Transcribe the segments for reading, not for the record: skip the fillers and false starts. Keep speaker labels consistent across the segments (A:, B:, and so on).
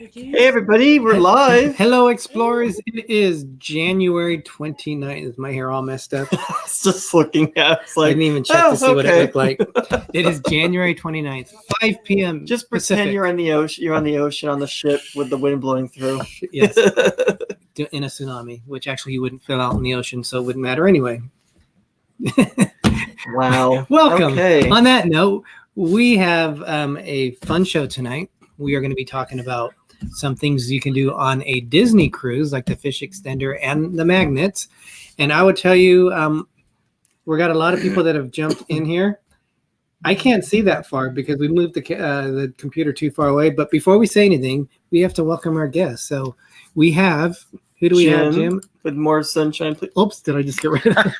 A: Hey everybody, we're live.
B: Hello Explorers, it is January 29th. Is my hair all messed up?
A: It's just looking at it.
B: I didn't even check to see what it looked like. It is January 29th, 5 p.m.
A: Just pretend
B: Pacific.
A: you're on the ocean. You're on the ocean on the ship with the wind blowing through.
B: Yes, in a tsunami, which actually you wouldn't fill out in the ocean, so it wouldn't matter anyway.
A: Wow.
B: Welcome.
A: Okay.
B: On that note, we have a fun show tonight. We are going to be talking about some things you can do on a Disney cruise, like the fish extender and the magnets. And I would tell you, we got a lot of people that have jumped in here. I can't see that far because we moved the computer too far away. But before we say anything, we have to welcome our guests. So we have, who do we have, Jim?
A: With more sunshine, please.
B: Oops, did I just get rid of that?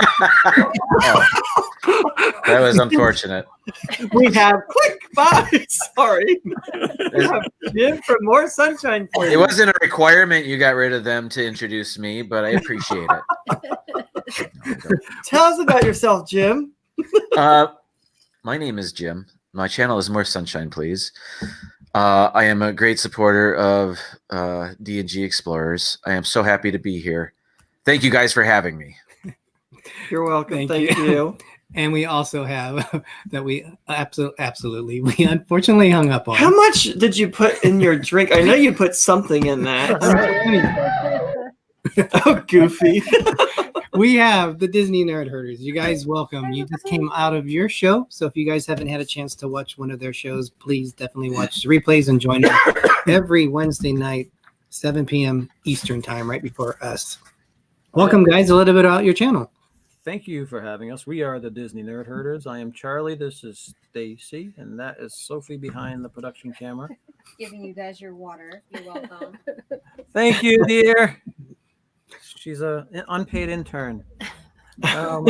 C: That was unfortunate.
A: We have bye. Sorry. We have Jim for more sunshine for you.
C: It wasn't a requirement you got rid of them to introduce me, but I appreciate it.
A: Tell us about yourself, Jim.
C: My name is Jim. My channel is More Sunshine, Please. I am a great supporter of D&G Explorers. I am so happy to be here. Thank you guys for having me.
A: You're welcome.
B: Thank
A: you.
B: And we also have that we absolutely we unfortunately hung up on.
A: How much did you put in your drink? I know you put something in that. Oh, goofy.
B: We have the Dizney Nerd Herders. You guys, welcome. You just came out of your show, so if you guys haven't had a chance to watch one of their shows, please definitely watch the replays and join them every Wednesday night, 7 p.m. Eastern time, right before us. Welcome, guys. A little bit about your channel.
D: Thank you for having us. We are the Dizney Nerd Herders. I am Charlie. This is Stacy, and that is Sophie behind the production camera.
E: Giving you guys your water. You're welcome.
D: Thank you, dear. She's an unpaid intern. Yeah,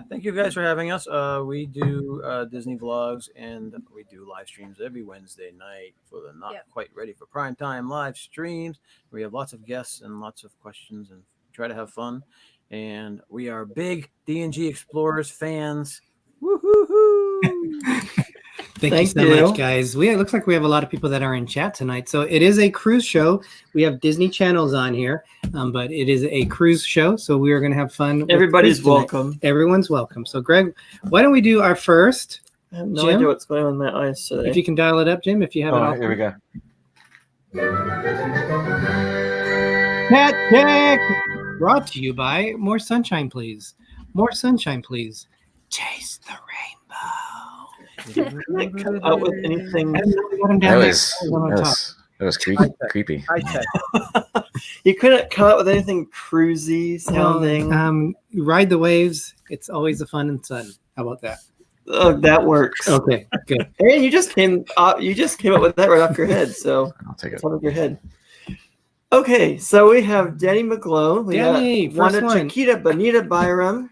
D: thank you guys for having us. We do Disney vlogs, and we do live streams every Wednesday night for the not quite ready for prime time live streams. We have lots of guests and lots of questions and try to have fun. And we are big D&G Explorers fans. Woo-hoo-hoo!
B: Thank you so much, guys. It looks like we have a lot of people that are in chat tonight. So it is a cruise show. We have Disney channels on here, but it is a cruise show. So we are going to have fun.
A: Everybody's welcome.
B: Everyone's welcome. So Greg, why don't we do our first?
A: I have no idea what's going on with my eyes today.
B: If you can dial it up, Jim, if you have it off.
C: Here we go.
B: Cat Check, brought to you by More Sunshine, Please. More Sunshine, Please. Taste the rainbow.
A: Can't come out with anything.
C: That was creepy.
A: You couldn't come out with anything cruisy sounding.
B: Ride the waves. It's always a fun and sun. How about that?
A: Oh, that works.
B: Okay, good.
A: Hey, you just came up with that right off your head. So
C: I'll take it.
A: Top of your head. Okay, so we have Danny McGlow. We
B: Danny,
A: got
B: first one.
A: Chiquita Bonita Byram,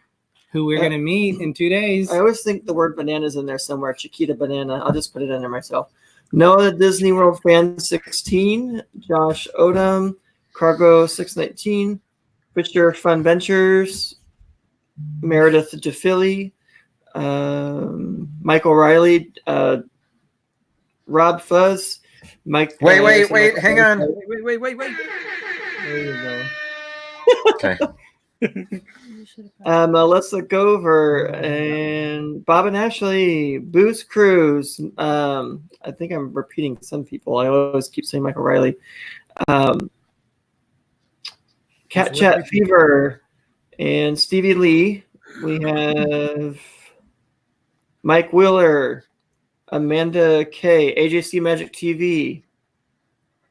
B: who we're going to meet in 2 days.
A: I always think the word banana's in there somewhere. Chiquita Banana. I'll just put it in there myself. Noah, the Disney World Fan 16. Josh Odom. Cargo 619. Fisher Fun Ventures. Meredith DeFilly. Michael Riley. RobFuz. Mike.
C: Wait. Hang on.
D: Wait.
A: There you go.
C: Okay.
A: Let's look over and Bob and Ashley, Booze Cruise. I think I'm repeating some people. I always keep saying Michael Riley. Cat Chat Fever and Stevie Lee. We have Mike Wheeler, Amanda K, AJC Magic TV,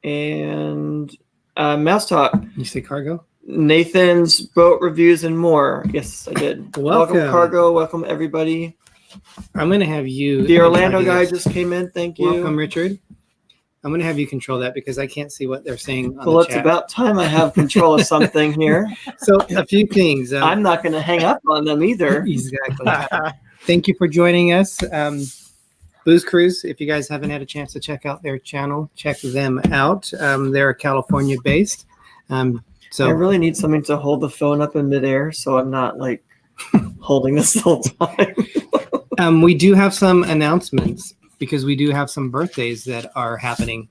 A: and Mouse Talk.
B: You say Cargo?
A: Nathan's Boat Reviews and more. Yes, I did. Welcome Cargo. Welcome, everybody.
B: I'm going to have you.
A: The Orlando guy just came in. Thank you.
B: Welcome, Richard. I'm going to have you control that because I can't see what they're saying on
A: well,
B: the
A: it's
B: chat.
A: about time I have control of something here.
B: So a few things.
A: I'm not going to hang up on them either.
B: Exactly. Thank you for joining us. Booze Cruise, if you guys haven't had a chance to check out their channel, check them out. They're California based. So
A: I really need something to hold the phone up in midair so I'm not like holding this the whole time.
B: We do have some announcements because we do have some birthdays that are happening.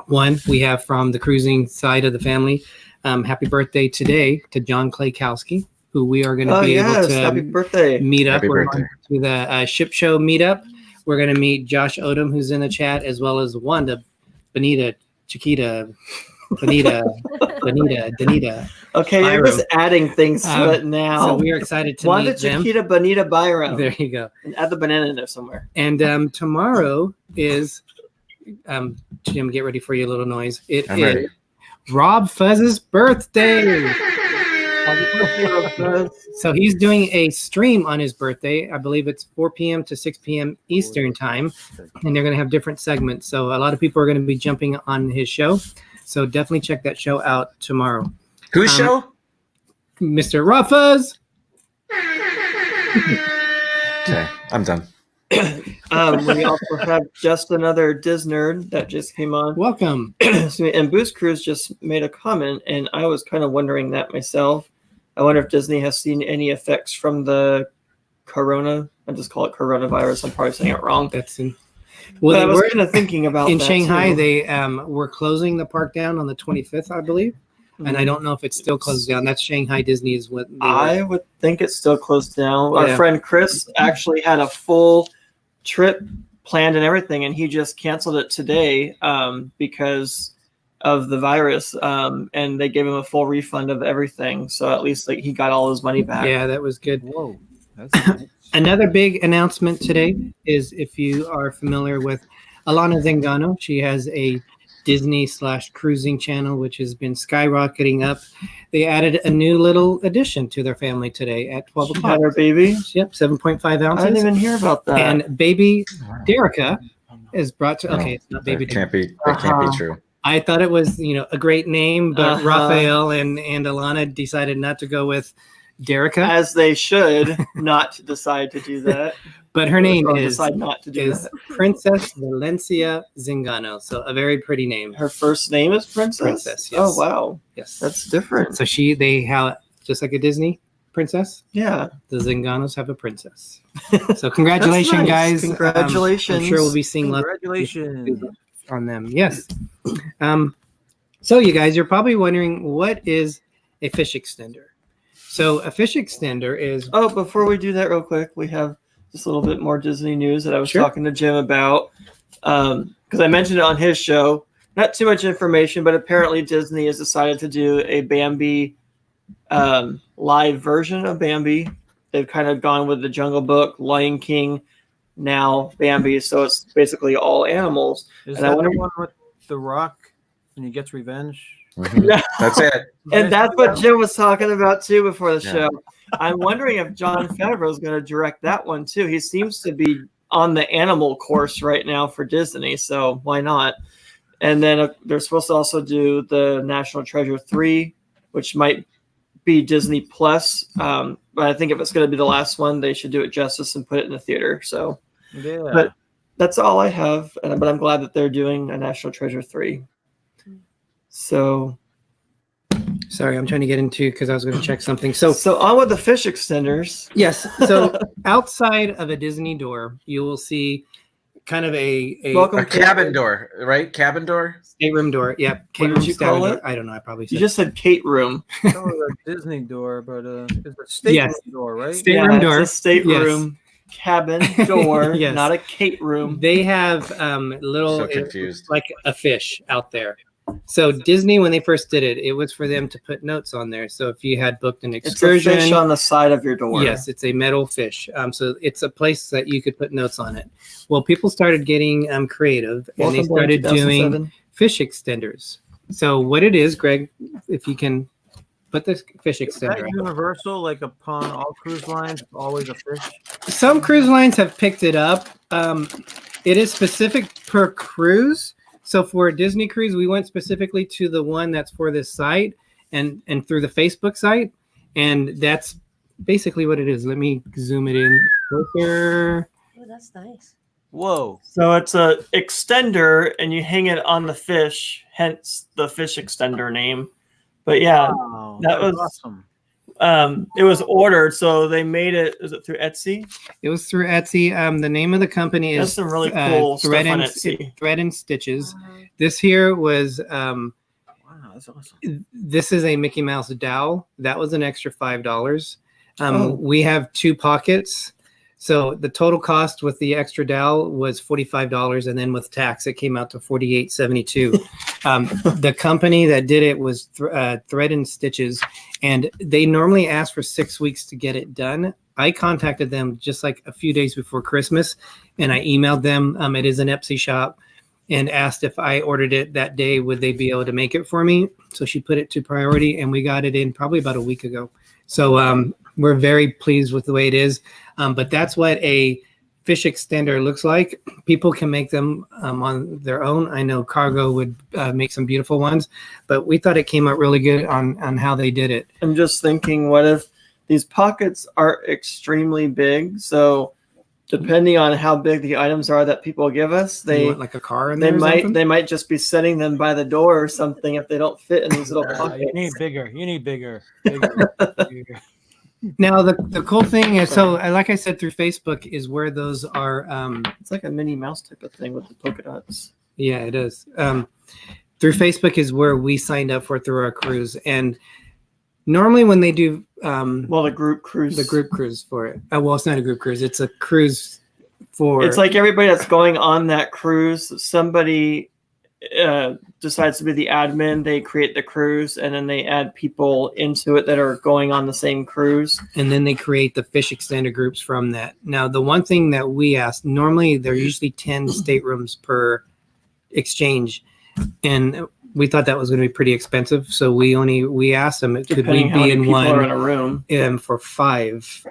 B: One we have from the cruising side of the family. Happy birthday today to John Klaykowski, who we are going to be able to
A: happy birthday.
B: meet up.
C: Happy
B: We're
C: birthday.
B: going to the ship show meetup. We're going to meet Josh Odom, who's in the chat, as well as Wanda, Benita, Chiquita, Benita, Danita.
A: Okay, you're
B: Byram.
A: just adding things to it now.
B: So we are excited to
A: Wanda,
B: meet them.
A: Chiquita, Bonita, Byram.
B: There you go.
A: And add the banana in there somewhere.
B: And tomorrow is Jim. Get ready for your little noise. It
C: I'm
B: is
C: ready.
B: RobFuz's birthday. So he's doing a stream on his birthday. I believe it's 4 p.m. to 6 p.m. Eastern time, and they're going to have different segments. So a lot of people are going to be jumping on his show. So definitely check that show out tomorrow.
C: Whose show?
B: Mr. RobFuz.
C: Okay, I'm done.
A: We also have just another Diznerd that just came on.
B: Welcome.
A: And Boost Cruise just made a comment, and I was kind of wondering that myself. I wonder if Disney has seen any effects from the corona. I just call it coronavirus. I'm probably saying it wrong.
B: That's in.
A: Well,
B: Well,
A: I
B: they
A: was
B: were
A: kind of thinking about
B: in
A: that
B: Shanghai.
A: too.
B: They were closing the park down on the 25th, I believe. And I don't know if it's still closed down. That's Shanghai Disney is what they
A: I
B: were.
A: would think it's still closed down.
B: Yeah.
A: Our friend Chris actually had a full trip planned and everything, and he just canceled it today because of the virus. And they gave him a full refund of everything, so at least he got all his money back.
B: Yeah, that was good.
D: Whoa. That's nice.
B: Another big announcement today is if you are familiar with Alana Zengano, she has a Disney/cruising channel, which has been skyrocketing up. They added a new little addition to their family today at 12
A: She
B: o'clock.
A: had her baby.
B: Yep, 7.5
A: I didn't
B: ounces.
A: even hear about that.
B: And baby Derica is brought to.
C: No,
B: Okay, it's not baby
C: That
B: Derica.
C: can't be true.
B: I thought it was a great name, but
A: Uh-huh.
B: Raphael and Alana decided not to go with Derica.
A: As they should not decide to do that.
B: But her name
A: Or
B: is
A: decide not to do that.
B: Princess Valencia Zingano. So a very pretty name.
A: Her first name is Princess.
B: Princess, yes.
A: Oh wow,
B: Yes.
A: that's different.
B: So they have just like a Disney princess.
A: Yeah.
B: The Zinganos have a princess. So congratulations,
A: That's nice.
B: guys.
A: Congratulations.
B: I'm sure we'll be seeing lots
D: Congratulations.
B: on them. Yes. So you guys, you're probably wondering, what is a fish extender? So a fish extender is
A: Oh, before we do that, real quick, we have just a little bit more Disney news that I was
B: Sure.
A: talking to Jim about because I mentioned it on his show. Not too much information, but apparently Disney has decided to do a Bambi live version of Bambi. They've kind of gone with the Jungle Book, Lion King, now Bambi. So it's basically all animals.
D: Is
A: And I
D: that
A: wonder-
D: the one with The Rock and he gets revenge?
C: Mhm. That's it.
A: And that's what Jim was talking about too before the
C: Yeah.
A: show. I'm wondering if John Favreau is going to direct that one too. He seems to be on the animal course right now for Disney, so why not? And then they're supposed to also do the National Treasure 3, which might be Disney Plus. But I think if it's going to be the last one, they should do it justice and put it in the theater. So,
D: Yeah.
A: but that's all I have. But I'm glad that they're doing a National Treasure 3. So.
B: sorry, I'm trying to get into because I was going to check something. So
A: So on with the fish extenders.
B: yes, so outside of a Disney door, you will see kind of a
A: Welcome
C: A cabin door, right? Cabin door.
B: stateroom door. Yep.
A: What did you call it?
B: I don't know. I probably
A: You
B: said
A: just said Kate room.
D: Oh, the Disney door, but it's a state
B: Yes.
D: door, right?
B: Stateroom
A: it's
B: door.
A: a stateroom cabin door,
B: Yes.
A: not a Kate room.
B: they have little
C: So confused.
B: like a fish out there. So Disney, when they first did it, it was for them to put notes on there. So if you had booked an
A: It's a
B: excursion,
A: fish on the side of your door.
B: yes, it's a metal fish. So it's a place that you could put notes on it. Well, people started getting creative, and
A: Welcome
B: they
A: Boy
B: started doing
A: 2007.
B: fish extenders. So what it is, Greg, if you can put this fish
D: Is that
B: extender up.
D: universal? Like upon all cruise lines, always a fish?
B: Some cruise lines have picked it up. It is specific per cruise. So for a Disney cruise, we went specifically to the one that's for this site and through the Facebook site. And that's basically what it is. Let me zoom it in closer.
E: Oh, that's nice.
D: Whoa.
A: So it's a extender, and you hang it on the fish, hence the fish extender name. But yeah,
D: Wow.
A: that
D: that's
A: was-
D: awesome.
A: it was ordered, so they made it. Is it through Etsy?
B: It was through Etsy. The name of the company
A: That's
B: is
A: some really cool
B: Thread
A: stuff on
B: and
A: Etsy.
B: Thread and Stitches. This here was
D: Wow, that's awesome.
B: this is a Mickey Mouse dowel. That was an extra $5.
A: Oh.
B: We have 2 pockets. So the total cost with the extra dowel was $45, and then with tax, it came out to $48.72. The company that did it was Thread and Stitches, and they normally ask for 6 weeks to get it done. I contacted them just like a few days before Christmas, and I emailed them. It is an Etsy shop, and asked if I ordered it that day, would they be able to make it for me? So she put it to priority, and we got it in probably about a week ago. So we're very pleased with the way it is. But that's what a fish extender looks like. People can make them on their own. I know Cargo would make some beautiful ones, but we thought it came out really good on how they did it.
A: I'm just thinking, what if these pockets are extremely big? So depending on how big the items are that people give us,
B: You
A: they
B: want like a car in there or something?
A: they might just be setting them by the door or something if they don't fit in these little pockets.
D: You need bigger. You need bigger. Bigger.
B: Now the cool thing is, so like I said, through Facebook is where those are.
A: It's like a Minnie Mouse type of thing with the polka dots.
B: Yeah, it is. Through Facebook is where we signed up for through our cruise, and normally when they do
A: Well, the group cruise.
B: for it. Well, it's not a group cruise. It's a cruise for.
A: It's like everybody that's going on that cruise, somebody decides to be the admin. They create the cruise, and then they add people into it that are going on the same cruise.
B: And then they create the fish extender groups from that. Now, the one thing that we asked, normally there are usually 10 staterooms per exchange, and we thought that was going to be pretty expensive. So we asked them, could we
A: Depending how
B: be
A: many
B: in
A: people are in
B: one
A: a room.
B: for 5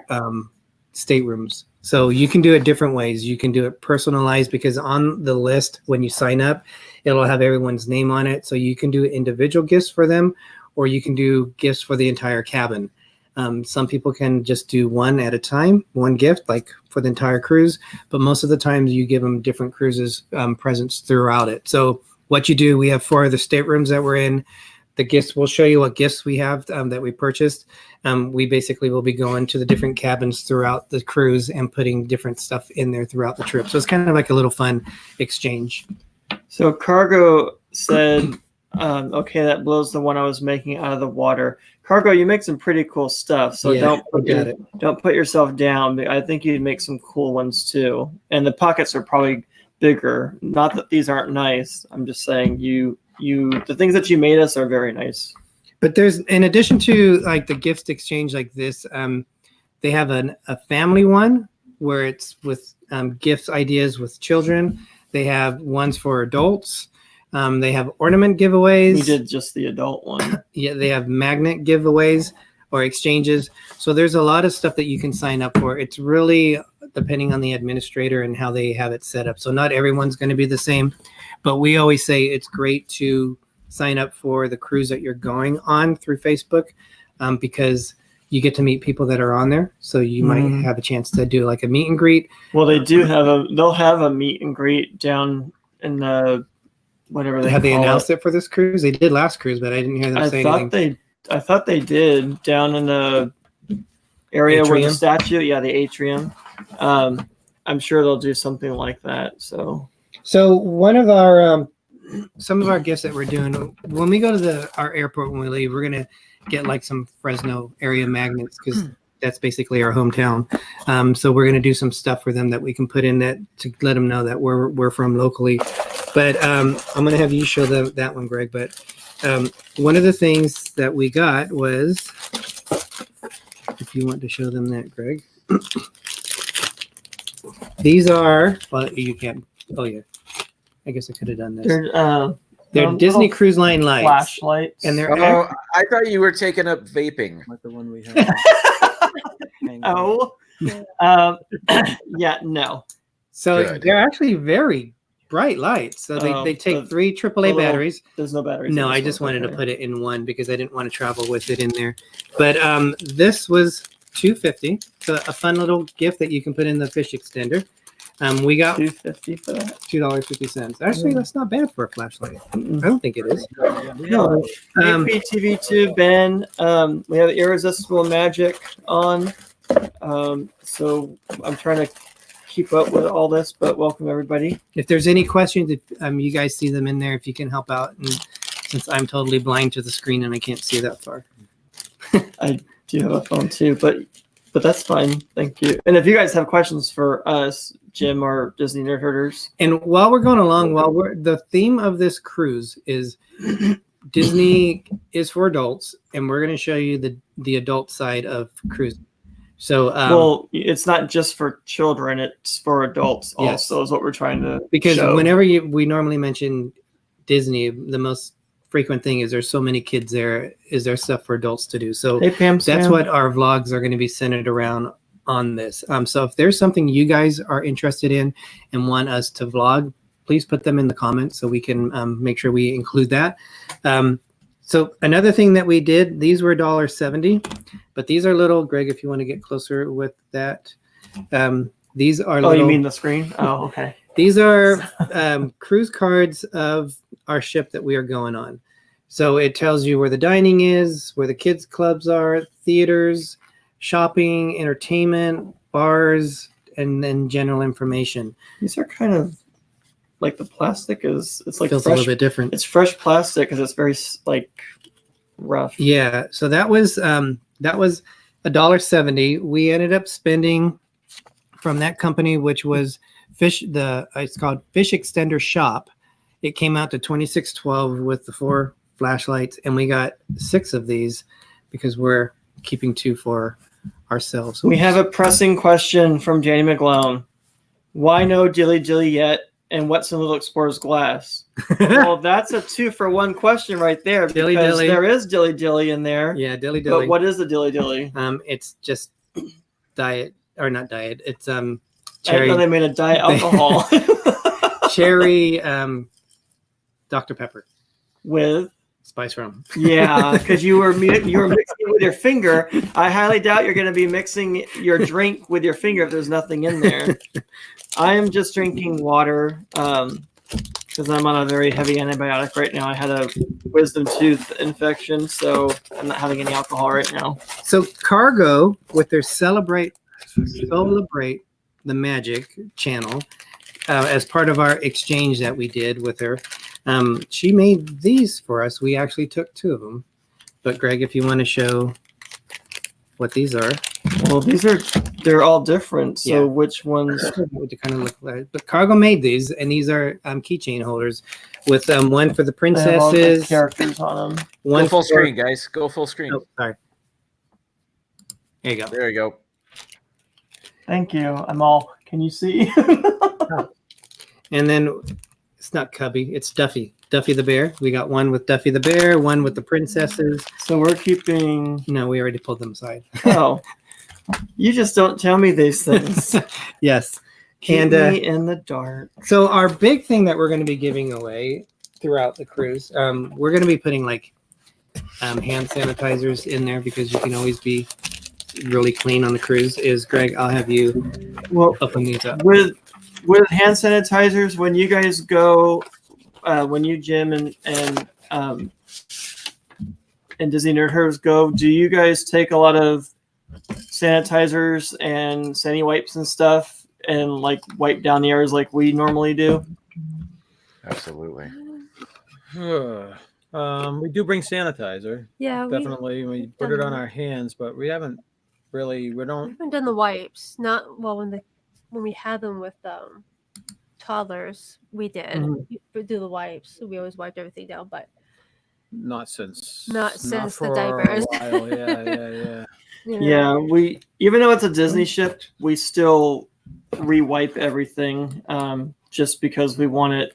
B: staterooms? So you can do it different ways. You can do it personalized, because on the list when you sign up, it'll have everyone's name on it. So you can do individual gifts for them, or you can do gifts for the entire cabin. Some people can just do one at a time, one gift, like for the entire cruise. But most of the times you give them different cruises presents throughout it. So what you do, we have 4 of the staterooms that we're in. The gifts, we'll show you what gifts we have that we purchased. We basically will be going to the different cabins throughout the cruise and putting different stuff in there throughout the trip. So it's kind of like a little fun exchange.
A: So Cargo said, okay, that blows the one I was making out of the water. Cargo, you make some pretty cool stuff. So
B: Yeah,
A: don't put yourself down. I think you'd make some cool ones too. And the pockets are probably bigger. Not that these aren't nice. I'm just saying the things that you made us are very nice.
B: But there's, in addition to like the gift exchange like this, they have a family one where it's with gifts ideas with children. They have ones for adults. They have ornament giveaways.
A: We did just the adult one.
B: Yeah, they have magnet giveaways or exchanges. So there's a lot of stuff that you can sign up for. It's really depending on the administrator and how they have it set up. So not everyone's going to be the same, but we always say it's great to sign up for the cruise that you're going on through Facebook, because you get to meet people that are on there. So you might have a chance to do like a meet and greet.
A: Well, they'll have a meet and greet down in the whatever they
B: have they
A: call
B: announced
A: it.
B: it for this cruise? They did last cruise, but I didn't hear them say anything.
A: I thought they did down in the area where the
B: Atrium?
A: statue. Yeah, the atrium. I'm sure they'll do something like that. So
B: one of our some of our gifts that we're doing when we go to our airport when we leave, we're gonna get like some Fresno area magnets, because that's basically our hometown. So we're gonna do some stuff for them that we can put in that to let them know that we're from locally. But I'm gonna have you show them that one, Greg. But one of the things that we got was, if you want to show them that, Greg. These are, well, you can't. Oh yeah, I guess I could have done this. They're Disney Cruise Line lights,
A: flashlights,
B: and they're
C: I thought you were taking up vaping.
D: Like the one we have.
A: Oh, yeah, no.
B: so
C: Good.
B: they're actually very bright lights. So they take 3 AAA batteries.
A: There's no batteries.
B: No,
A: in this
B: I just
A: one.
B: wanted to
A: Okay.
B: put it in one because I didn't want to travel with it in there. But this was $250. So a fun little gift that you can put in the fish extender. We got
A: $2.50 for that.
B: $2.50. Actually, that's not bad for a flashlight. I don't think it is.
A: No, TV2 Ben. We have Irresistible Magic on. So I'm trying to keep up with all this, but welcome everybody.
B: If there's any questions, if you guys see them in there, if you can help out, and since I'm totally blind to the screen and I can't see that far.
A: I do have a phone too, but that's fine. Thank you. And if you guys have questions for us, Jim or Dizney Nerd Herders.
B: And while we're going along, the theme of this cruise is Disney is for adults, and we're going to show you the adult side of cruising. So,
A: well, it's not just for children; it's for adults
B: yes.
A: also. Is what we're trying to
B: because
A: show.
B: Whenever we normally mention Disney, the most frequent thing is there's so many kids there. Is there stuff for adults to do? So
A: hey, Pam,
B: that's what our vlogs are going to be centered around on this. So if there's something you guys are interested in and want us to vlog, please put them in the comments so we can make sure we include that. So another thing that we did, these were $1.70, but these are little, Greg, if you want to get closer with that. These are little.
A: Oh, you mean the screen? Oh, okay.
B: These are cruise cards of our ship that we are going on. So it tells you where the dining is, where the kids clubs are, theaters, shopping, entertainment, bars, and then general information.
A: These are kind of like the plastic it's like
B: feels
A: fresh,
B: a little bit different.
A: It's fresh plastic because it's very like rough.
B: Yeah. So that was $1.70. We ended up spending from that company, which was it's called Fish Extender Shop. It came out to $26.12 with the 4 flashlights, and we got 6 of these because we're keeping 2 for ourselves.
A: We have a pressing question from Janie McGlone. Why no Dilly Dilly yet? And what's in Little Explorer's glass? Well, that's a 2-for-1 question right there.
B: Dilly
A: because
B: Dilly.
A: There is Dilly Dilly in there.
B: Yeah, Dilly Dilly.
A: But what is the Dilly Dilly?
B: It's just diet, or not diet. It's
A: I
B: cherry.
A: thought they made a diet alcohol.
B: Cherry Dr. Pepper
A: With
B: spice rum.
A: Yeah, because you were mixing with your finger. I highly doubt you're going to be mixing your drink with your finger if there's nothing in there. I am just drinking water because I'm on a very heavy antibiotic right now. I had a wisdom tooth infection, so I'm not having any alcohol right now.
B: So Cargo, with their Celebrate the Magic channel, as part of our exchange that we did with her, she made these for us. We actually took 2 of them. But Greg, if you want to show what these are.
A: Well, they're all different. So
B: Yeah.
A: which ones?
B: What they kind of look like. But Cargo made these, and these are keychain holders with one for the
A: They have all the
B: princesses.
A: characters on them.
B: One
C: Go full
B: for-
C: screen, guys. Go full screen.
B: Oh, sorry. There you go.
C: There you go.
A: Thank you. I'm all. Can you see?
B: And then it's not Cubby, it's Duffy. Duffy the bear. We got one with Duffy the bear, one with the princesses.
A: So we're keeping.
B: No, we already pulled them aside.
A: Oh, you just don't tell me these things.
B: Yes.
A: Keep
B: And
A: me in the dark.
B: so our big thing that we're going to be giving away throughout the cruise, we're going to be putting like hand sanitizers in there because you can always be really clean on the cruise. Is Greg? I'll have you open these up.
A: With hand sanitizers, when you guys go, when you Jim and Dizney Nerd Herders go, do you guys take a lot of sanitizers and sandy wipes and stuff and like wipe down the areas like we normally do?
C: Absolutely.
D: We do bring sanitizer.
E: Yeah,
D: Definitely. We put it on our hands, but we haven't really. We
E: we
D: don't.
E: haven't done the wipes. Not well when we had them with toddlers. We did we do the wipes. We always wiped everything down, but
D: Not since.
E: Not since the
D: for
E: diapers.
D: A while. Yeah.
E: you know,
A: Yeah, we even though it's a Disney ship, we still re-wipe everything just because we want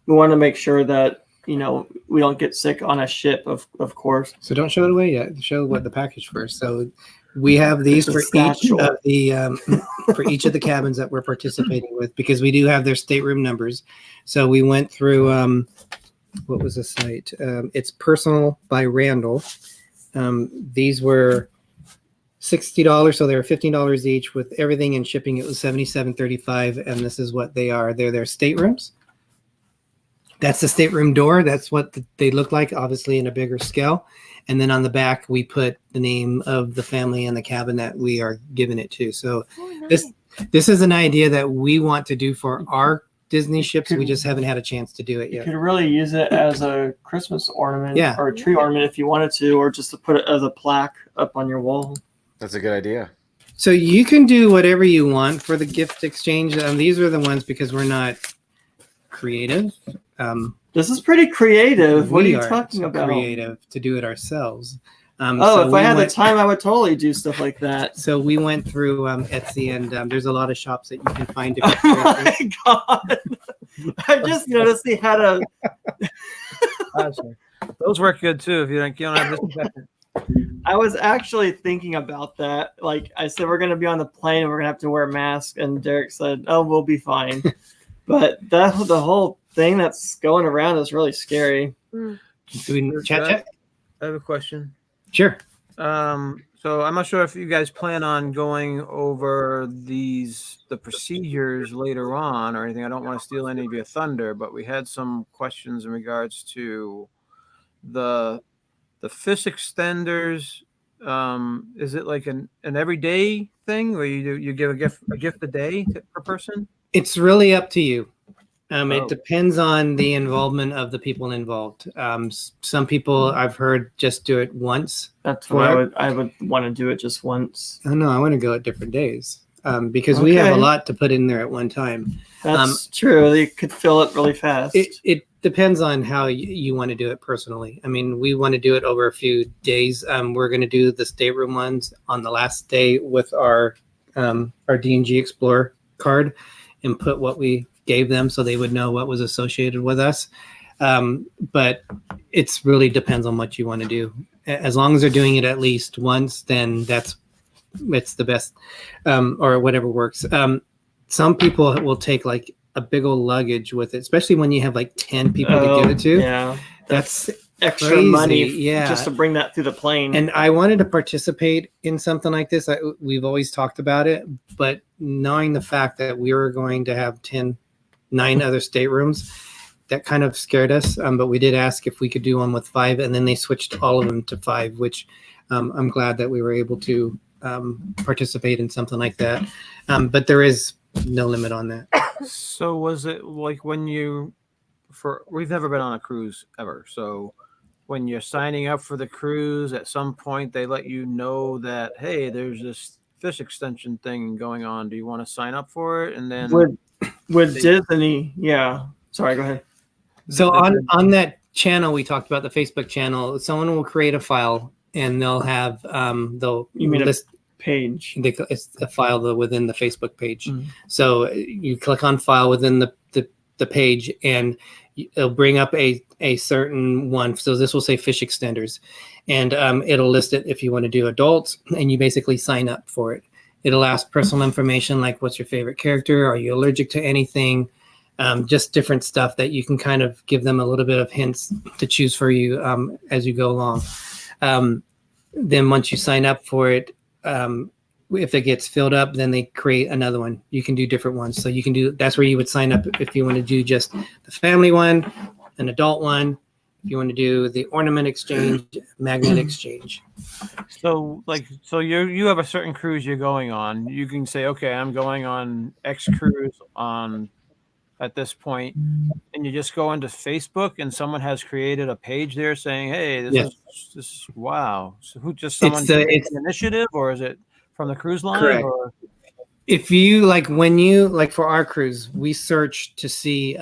A: to make sure that we don't get sick on a ship, of course.
B: So don't show it away yet. Show what the package first. So we have these
A: It's a
B: for each
A: satchel.
B: of the for each of the cabins that we're participating with because we do have their stateroom numbers. So we went through what was the site? It's Personal by Randall. These were $60, so they were $15 each. With everything and shipping, it was $77.35, and this is what they are. They're their staterooms. That's the stateroom door. That's what they look like, obviously in a bigger scale. And then on the back, we put the name of the family and the cabin that we are giving it to. So
E: nice.
B: this is an idea that we want to do for our Disney ships. We just haven't had a chance to do it
A: You
B: yet.
A: could really use it as a Christmas ornament,
B: Yeah.
A: or a tree ornament if you wanted to, or just to put it as a plaque up on your wall.
C: That's a good idea.
B: So you can do whatever you want for the gift exchange. These are the ones because we're not creative.
A: This is pretty creative. What are
B: We
A: you
B: aren't
A: talking about?
B: creative to do it ourselves.
A: If I had the time, I would totally do stuff like that.
B: So we went through Etsy, and there's a lot of shops that you can find different
A: Oh
B: characters.
A: my god! I just noticed he had a.
D: Those work good too. If you don't have disinfectant.
A: I was actually thinking about that. Like I said, we're going to be on the plane and we're going to have to wear a mask, and Derek said, "Oh, we'll be fine." But the whole thing that's going around is really scary.
B: Do we chat?
D: I have a question.
B: Sure.
D: So I'm not sure if you guys plan on going over the procedures later on or anything. I don't want to steal any of your thunder, but we had some questions in regards to the fish extenders. Is it like an everyday thing where you give a gift a day per person?
B: It's really up to you.
D: Oh.
B: It depends on the involvement of the people involved. Some people I've heard just do it once.
A: That's what I would want to do it just once.
B: Oh no, I want to go at different days because we have a lot to put in there at one time.
A: That's true. You could fill it really fast.
B: It depends on how you want to do it personally. I mean, we want to do it over a few days. We're going to do the stateroom ones on the last day with our D&G Explorer card and put what we gave them so they would know what was associated with us. But it's really depends on what you want to do. As long as they're doing it at least once, then it's the best, or whatever works. Some people will take like a big old luggage with it, especially when you have like 10 people to give it to.
A: Yeah.
B: That's
A: extra
B: crazy.
A: money
B: just
A: to bring that through the plane.
B: And I wanted to participate in something like this. We've always talked about it, but knowing the fact that we were going to have 9 other staterooms, that kind of scared us. But we did ask if we could do one with 5, and then they switched all of them to 5, which I'm glad that we were able to participate in something like that. But there is no limit on that.
D: So was it like when we've never been on a cruise ever. So when you're signing up for the cruise, at some point they let you know that, hey, there's this fish extension thing going on. Do you want to sign up for it? And then
A: with Disney, yeah. Sorry, go ahead.
B: So on that channel we talked about, the Facebook channel, someone will create a file and they'll have list
A: page.
B: It's a file within the Facebook page. So you click on file within the page, and it'll bring up a certain one. So this will say fish extenders, and it'll list it if you want to do adults, and you basically sign up for it. It'll ask personal information like what's your favorite character, are you allergic to anything, just different stuff that you can kind of give them a little bit of hints to choose for you as you go along. Then once you sign up for it, if it gets filled up, then they create another one. You can do different ones. So you can that's where you would sign up if you want to do just the family one, an adult one, if you want to do the ornament exchange, magnet exchange.
D: So you have a certain cruise you're going on. You can say, okay, I'm going on X cruise at this point, and you just go into Facebook and someone has created a page there saying, hey, this is wow. So someone it's an initiative, or is it from the cruise line?
B: Correct.
D: Or
B: if you for our cruise, we searched to see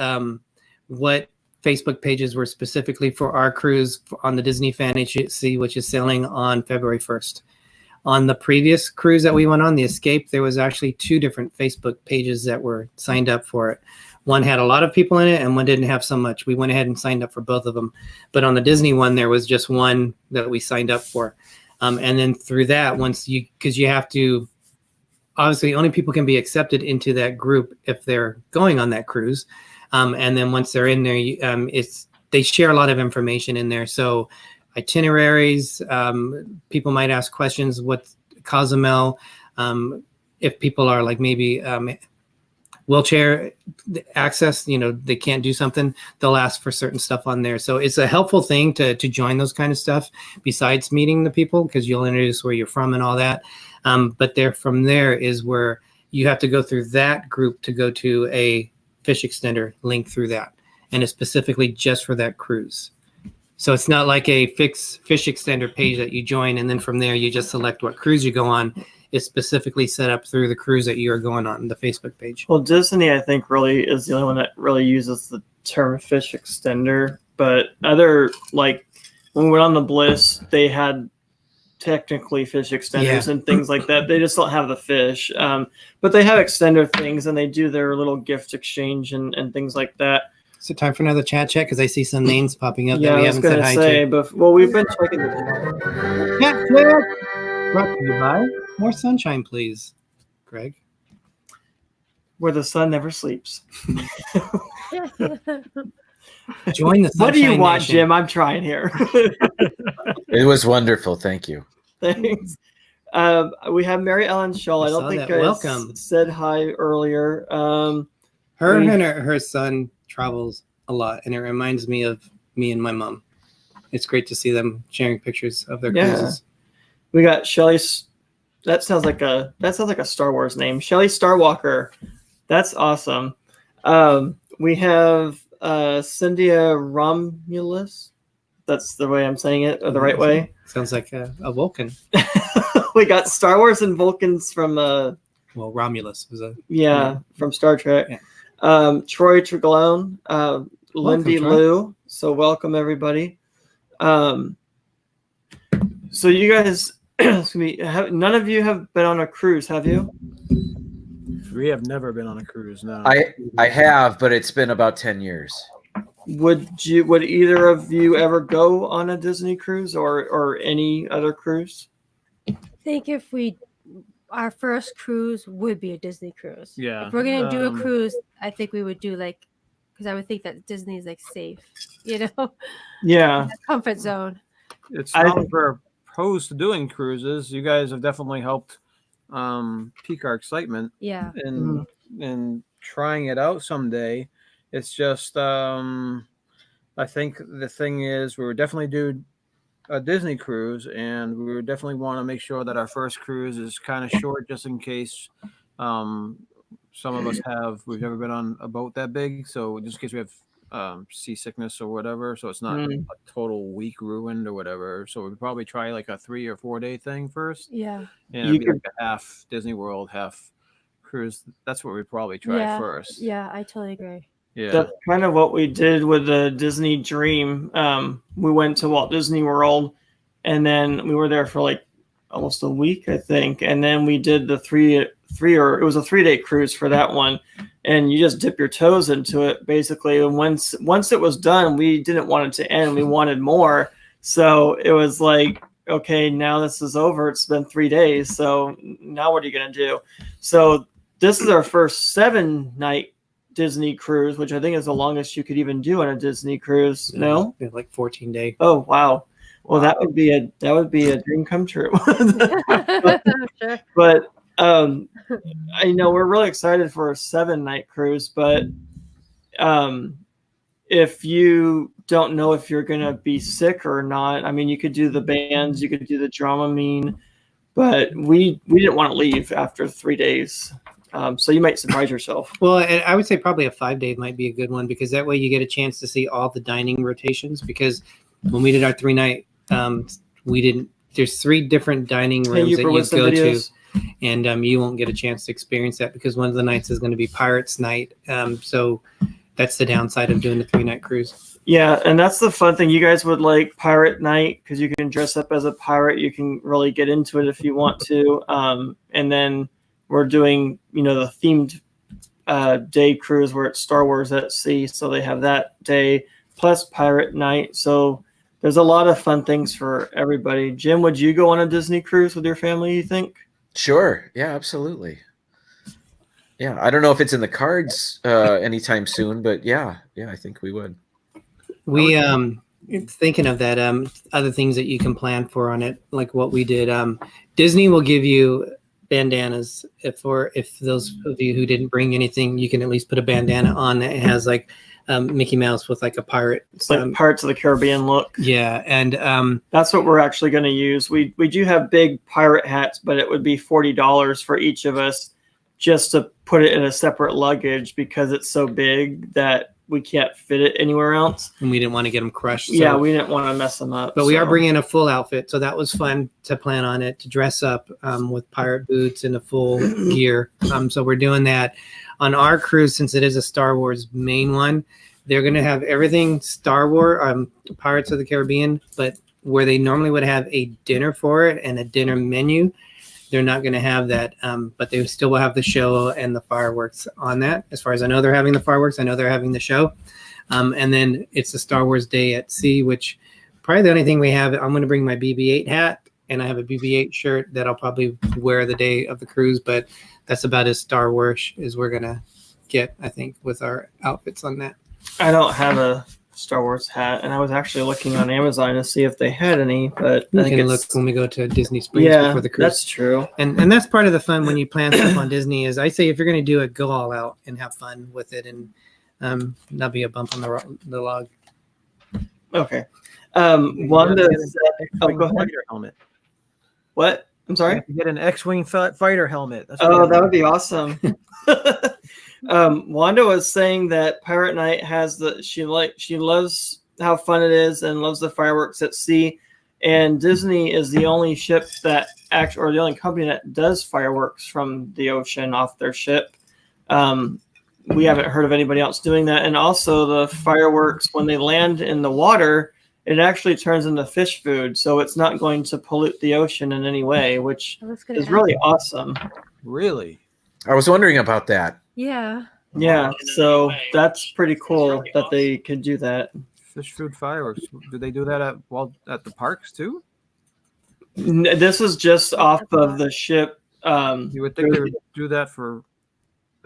B: what Facebook pages were specifically for our cruise on the Disney Fan Agency, which is sailing on February 1st. On the previous cruise that we went on, the Escape, there was actually 2 different Facebook pages that were signed up for it. One had a lot of people in it and one didn't have so much. We went ahead and signed up for both of them. But on the Disney one, there was just one that we signed up for. And then through that, because you have to, obviously only people can be accepted into that group if they're going on that cruise. And then once they're in there, they share a lot of information in there. So itineraries, people might ask questions, Cozumel. If people are like maybe wheelchair access, they can't do something, they'll ask for certain stuff on there. So it's a helpful thing to join those kind of stuff besides meeting the people, because you'll introduce where you're from and all that. But from there is where you have to go through that group to go to a fish extender link through that. And it's specifically just for that cruise. So it's not like a fixed fish extender page that you join, and then from there you just select what cruise you go on. It's specifically set up through the cruise that you're going on, the Facebook page.
A: Well, Disney, I think, really is the only one that really uses the term fish extender. But other, like when we went on the Bliss, they had technically fish extenders and things like that. They just don't have the fish. But they have extender things, and they do their little gift exchange and things like that.
B: Is it time for another chat check? Because I see some names popping up that we
A: I was
B: haven't
A: going
B: said
A: to
B: hi
A: say,
B: to.
A: but we've been checking the
B: Chat check! Brought to you by More Sunshine, Please, Greg.
A: where the sun never sleeps.
B: Join the Sunshine
A: What do you want,
B: Nation.
A: Jim? I'm trying here.
C: It was wonderful. Thank you.
A: Thanks. We have Mary Ellen Shull. I
B: I
A: don't
B: saw
A: think
B: that.
A: I
B: Welcome.
A: said hi earlier.
B: Her and her son travels a lot, and it reminds me of me and my mom. It's great to see them sharing pictures of their cruises.
A: We got Shelly. That sounds like a Star Wars name. Shelly Starwalker. That's awesome. We have Cynthia Romulus. That's the way I'm saying it, or the right way.
B: Sounds like a Vulcan.
A: We got Star Wars and Vulcans from
B: Well, Romulus was a
A: from Star Trek.
B: Yeah.
A: Troy Treglone, Lindy
B: Troy.
A: Lou. So welcome everybody. So you guys, none of you have been on a cruise, have you?
D: We have never been on a cruise. No.
C: I have, but it's been about 10 years.
A: Would either of you ever go on a Disney cruise or any other cruise?
E: I think if our first cruise would be a Disney cruise.
D: Yeah.
E: If we're gonna do a cruise, I think we would do because I would think that Disney is safe,
A: Yeah.
E: comfort zone.
D: It's not like we're opposed to doing cruises. You guys have definitely helped pique our excitement.
E: Yeah.
D: And trying it out someday. It's just I think the thing is we would definitely do a Disney cruise, and we would definitely want to make sure that our first cruise is kind of short, just in case some of us we've never been on a boat that big, so just in case we have seasickness or whatever, so it's not a total week ruined or whatever. So we'd probably try like a 3 or 4 day thing first.
E: Yeah.
D: And it'd be like a half Disney World, half cruise. That's what we'd probably try first.
E: Yeah, I totally agree.
D: Yeah.
A: That's kind of what we did with the Disney Dream. We went to Walt Disney World, and then we were there for like almost a week, I think. And then we did the it was a 3-day cruise for that one. And you just dip your toes into it, basically. And once it was done, we didn't want it to end. We wanted more. So it was like, okay, now this is over. It's been 3 days. So now what are you going to do? So this is our first 7-night Disney cruise, which I think is the longest you could even do on a Disney cruise. No?
B: Yeah, like 14 day.
A: Oh, wow. Well, that would be a dream come true.
E: Sure.
A: But I know we're really excited for a 7-night cruise, but if you don't know if you're going to be sick or not, I mean, you could do the bands, you could do the Dramamine, but we didn't want to leave after 3 days. So you might surprise yourself.
B: Well, and I would say probably a 5-day might be a good one, because that way you get a chance to see all the dining rotations. Because when we did our 3-night, there's 3 different dining rooms that you go to, and you won't get a chance to experience that because one of the nights is going to be Pirates Night. So that's the downside of doing the 3-night cruise.
A: Yeah, and that's the fun thing. You guys would like Pirate Night because you can dress up as a pirate. You can really get into it if you want to. And then we're doing, the themed day cruise where it's Star Wars at sea. So they have that day plus Pirate Night. So there's a lot of fun things for everybody. Jim, would you go on a Disney cruise with your family, you think?
C: Sure. Yeah, absolutely. Yeah. I don't know if it's in the cards anytime soon, but yeah, I think we would.
B: We thinking of that, other things that you can plan for on it, like what we did. Disney will give you bandanas if those of you who didn't bring anything, you can at least put a bandana on that has like Mickey Mouse with like a pirate.
A: It's like Pirates of the Caribbean look.
B: Yeah, and
A: that's what we're actually going to use. We do have big pirate hats, but it would be $40 for each of us just to put it in a separate luggage because it's so big that we can't fit it anywhere else.
B: And we didn't want to get them crushed.
A: Yeah, we didn't want to mess them up.
B: But we are bringing a full outfit, so that was fun to plan on it, to dress up with pirate boots and a full gear. So we're doing that. On our cruise, since it is a Star Wars main one, they're going to have everything Star Wars, Pirates of the Caribbean, but where they normally would have a dinner for it and a dinner menu, they're not going to have that, but they still will have the show and the fireworks on that. As far as I know, they're having the fireworks. I know they're having the show. And then it's the Star Wars Day at Sea, which probably the only thing we have. I'm going to bring my BB-8 hat, and I have a BB-8 shirt that I'll probably wear the day of the cruise, but that's about as Star Wars as we're going to get, I think, with our outfits on that.
A: I don't have a Star Wars hat, and I was actually looking on Amazon to see if they had any, but
B: we can look when we go to Disney Springs before the cruise.
A: That's true.
B: And that's part of the fun when you plan stuff on Disney is I say if you're going to do it, go all out and have fun with it, and not be a bump on the log.
A: Okay. Wanda said,
D: go ahead. Fighter helmet.
A: What? I'm sorry?
D: Get an X-Wing fighter helmet. That's
A: that would be awesome. Wanda was saying that Pirate Night has she loves how fun it is and loves the fireworks at sea. And Disney is the only ship that or the only company that does fireworks from the ocean off their ship. We haven't heard of anybody else doing that. And also the fireworks, when they land in the water, it actually turns into fish food. So it's not going to pollute the ocean in any way, which is really awesome.
D: Really?
C: I was wondering about that.
E: Yeah.
A: Yeah, so that's pretty cool that they could do that.
D: Fish food fireworks. Do they do that at the parks too?
A: This is just off of the ship.
D: You would think they would do that for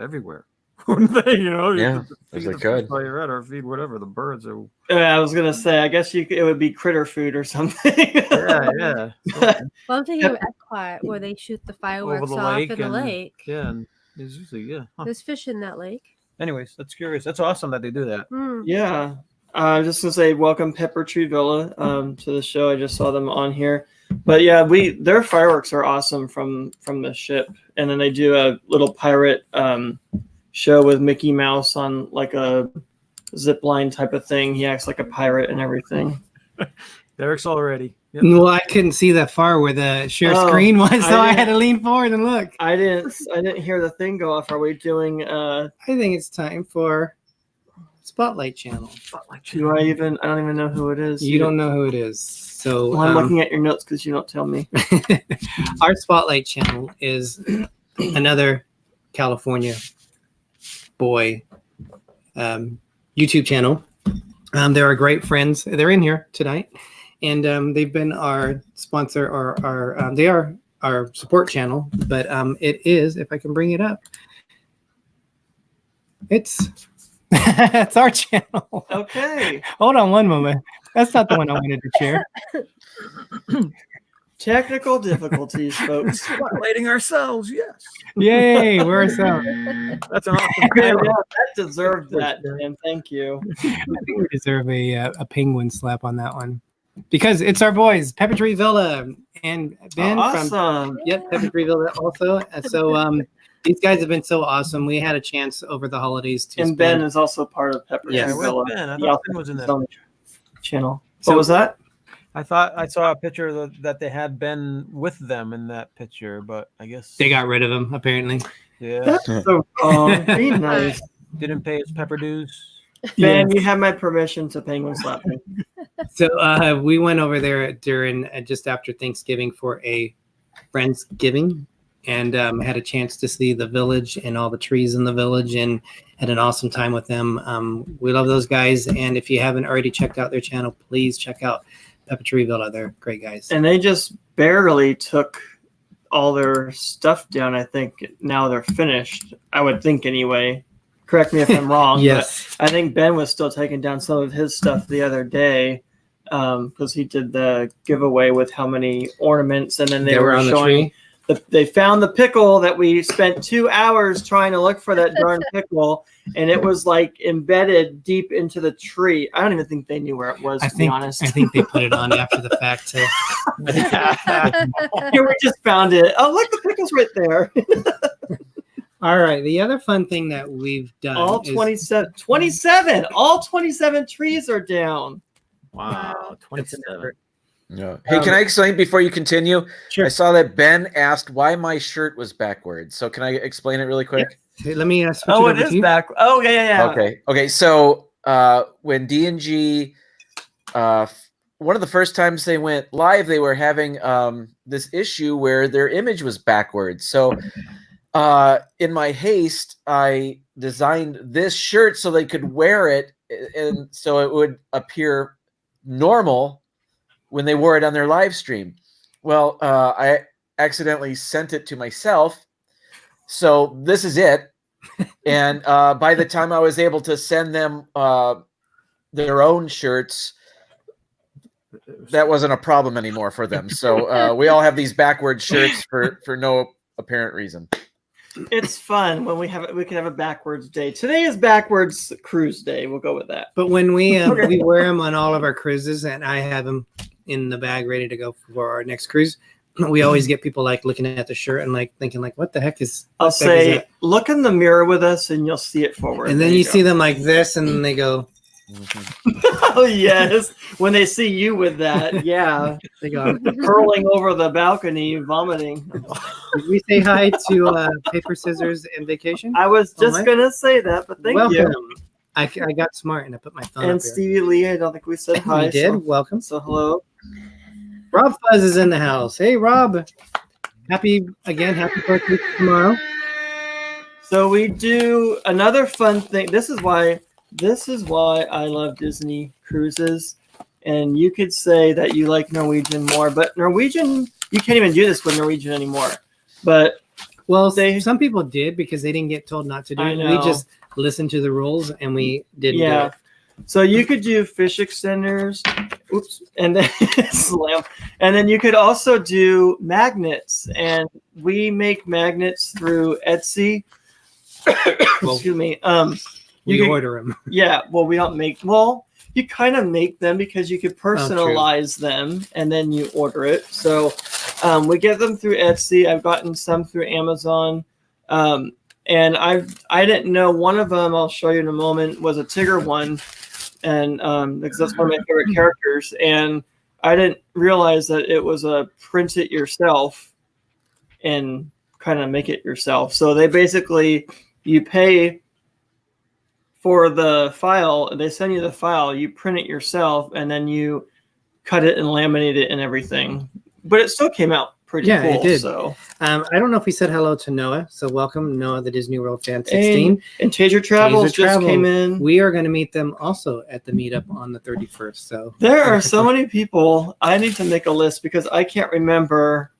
D: everywhere, wouldn't they?
C: Yeah, if they could.
D: While you're at or feed whatever the birds are.
A: I was gonna say, I guess it would be critter food or something.
D: Yeah.
E: Well, I'm thinking of Epcot where they shoot the fireworks off in the lake.
D: Yeah, and it's usually
E: There's fish in that lake.
D: Anyways, that's curious. That's awesome that they do that.
A: Yeah. I'm just gonna say welcome Pepper Tree Villa to the show. I just saw them on here. But yeah, their fireworks are awesome from the ship. And then they do a little pirate show with Mickey Mouse on like a zip line type of thing. He acts like a pirate and everything.
D: Derek's all ready.
B: Yep. Well, I couldn't see that far where the share screen was, so I had to lean forward and look.
A: I didn't hear the thing go off. Are we doing
B: I think it's time for Spotlight Channel.
A: I don't even know who it is.
B: You don't know who it is. So
A: I'm looking at your notes because you don't tell me.
B: Our Spotlight Channel is another California boy YouTube channel. They are great friends. They're in here tonight, and they've been our sponsor or they are our support channel. But it is, if I can bring it up, it's our channel.
A: Okay.
B: Hold on one moment. That's not the one I wanted to share.
A: Technical difficulties, folks.
D: Spotlighting ourselves, yes.
B: Yay, we're ourselves.
D: That's an awesome
A: Yeah, that deserved that, Dan. Thank you.
B: I think we deserve a penguin slap on that one. Because it's our boys, Pepper Tree Villa and Ben from Pepper Tree Villa also. So these guys have been so awesome. We had a chance over the holidays to
A: And Ben is also part of Pepper Tree Villa.
D: Ben. I thought Ben was in that
A: channel. What was that?
D: I thought I saw a picture that they had Ben with them in that picture, but I guess
B: they got rid of him apparently.
D: Yeah.
A: That's so wrong. Be nice.
D: Didn't pay his pepper dues.
A: Ben, you have my permission to penguin slap me.
B: So we went over there during just after Thanksgiving for a Friendsgiving and had a chance to see the village and all the trees in the village and had an awesome time with them. We love those guys. And if you haven't already checked out their channel, please check out Pepper Tree Villa. They're great guys.
A: And they just barely took all their stuff down. I think now they're finished. I would think anyway. Correct me if I'm wrong.
B: Yes.
A: But I think Ben was still taking down some of his stuff the other day. because he did the giveaway with how many ornaments, and then they were
B: on the
A: showing.
B: tree.
A: They found the pickle that we spent 2 hours trying to look for that darn pickle, and it was like embedded deep into the tree. I don't even think they knew where it was, to be honest.
B: I think they put it on after the fact too.
A: Here, we just found it. Oh, look, the pickle's right there.
B: All right. The other fun thing that we've done
A: All
B: is
A: 27. All 27 trees are down.
D: Wow, 27.
C: Yeah. Hey, can I explain before you continue?
B: Sure.
C: I saw that Ben asked why my shirt was backwards. So can I explain it really quick?
B: Hey, let me switch
A: Oh,
B: it
A: it
B: over
A: is
B: to you.
A: back. Oh, yeah.
C: Okay. So when D&G, one of the first times they went live, they were having this issue where their image was backwards. So in my haste, I designed this shirt so they could wear it, and so it would appear normal when they wore it on their live stream. Well, I accidentally sent it to myself. So this is it. And by the time I was able to send them their own shirts, that wasn't a problem anymore for them. So we all have these backward shirts for no apparent reason.
A: It's fun when we can have a backwards day. Today is backwards cruise day. We'll go with that.
B: But when we
A: Okay.
B: we wear them on all of our cruises, and I have them in the bag ready to go for our next cruise, we always get people like looking at the shirt and like thinking like, what the heck is?
A: I'll
B: what the heck is
A: say,
B: that?
A: look in the mirror with us, and you'll see it forward.
B: And then
A: There
B: you
A: go.
B: see them like this, and then they go,
A: Oh yes, when they see you with that, yeah,
B: they go.
A: hurling over the balcony, vomiting.
B: Did we say hi to Paper, Scissors, and Vacation?
A: I was just
B: Mike?
A: gonna say that, but thank
B: Welcome.
A: you.
B: I got smart and I put my phone
A: And
B: up here.
A: Stevie Lee, I don't think we said hi.
B: We did. Welcome.
A: So hello.
B: RobFuz is in the house. Hey, Rob. Happy birthday tomorrow.
A: So we do another fun thing. This is why I love Disney cruises. And you could say that you like Norwegian more, but Norwegian, you can't even do this with Norwegian anymore. But
B: Well, some people did because they didn't get told not to do
A: I
B: it. We
A: know.
B: just listened to the rules and we didn't do
A: yeah.
B: it.
A: So you could do fish extenders, and then slam. And then you could also do magnets. And we make magnets through Etsy. Excuse me.
B: We order them.
A: Yeah, well, we don't make. Well, you kind of make them because you could personalize them, and then you order it. So we get them through Etsy. I've gotten some through Amazon, and I didn't know one of them. I'll show you in a moment. Was a Tigger one, and because that's one of my favorite characters, and I didn't realize that it was a print it yourself, and kind of make it yourself. So they basically you pay for the file, they send you the file, you print it yourself, and then you cut it and laminate it and everything. But it still came out pretty cool.
B: It did.
A: So
B: I don't know if we said hello to Noah. So welcome, Noah, the Disney World Fan 16.
A: And Taser Travels just came in.
B: We are going to meet them also at the meetup on the 31st. So
A: there are so many people. I need to make a list because I can't remember.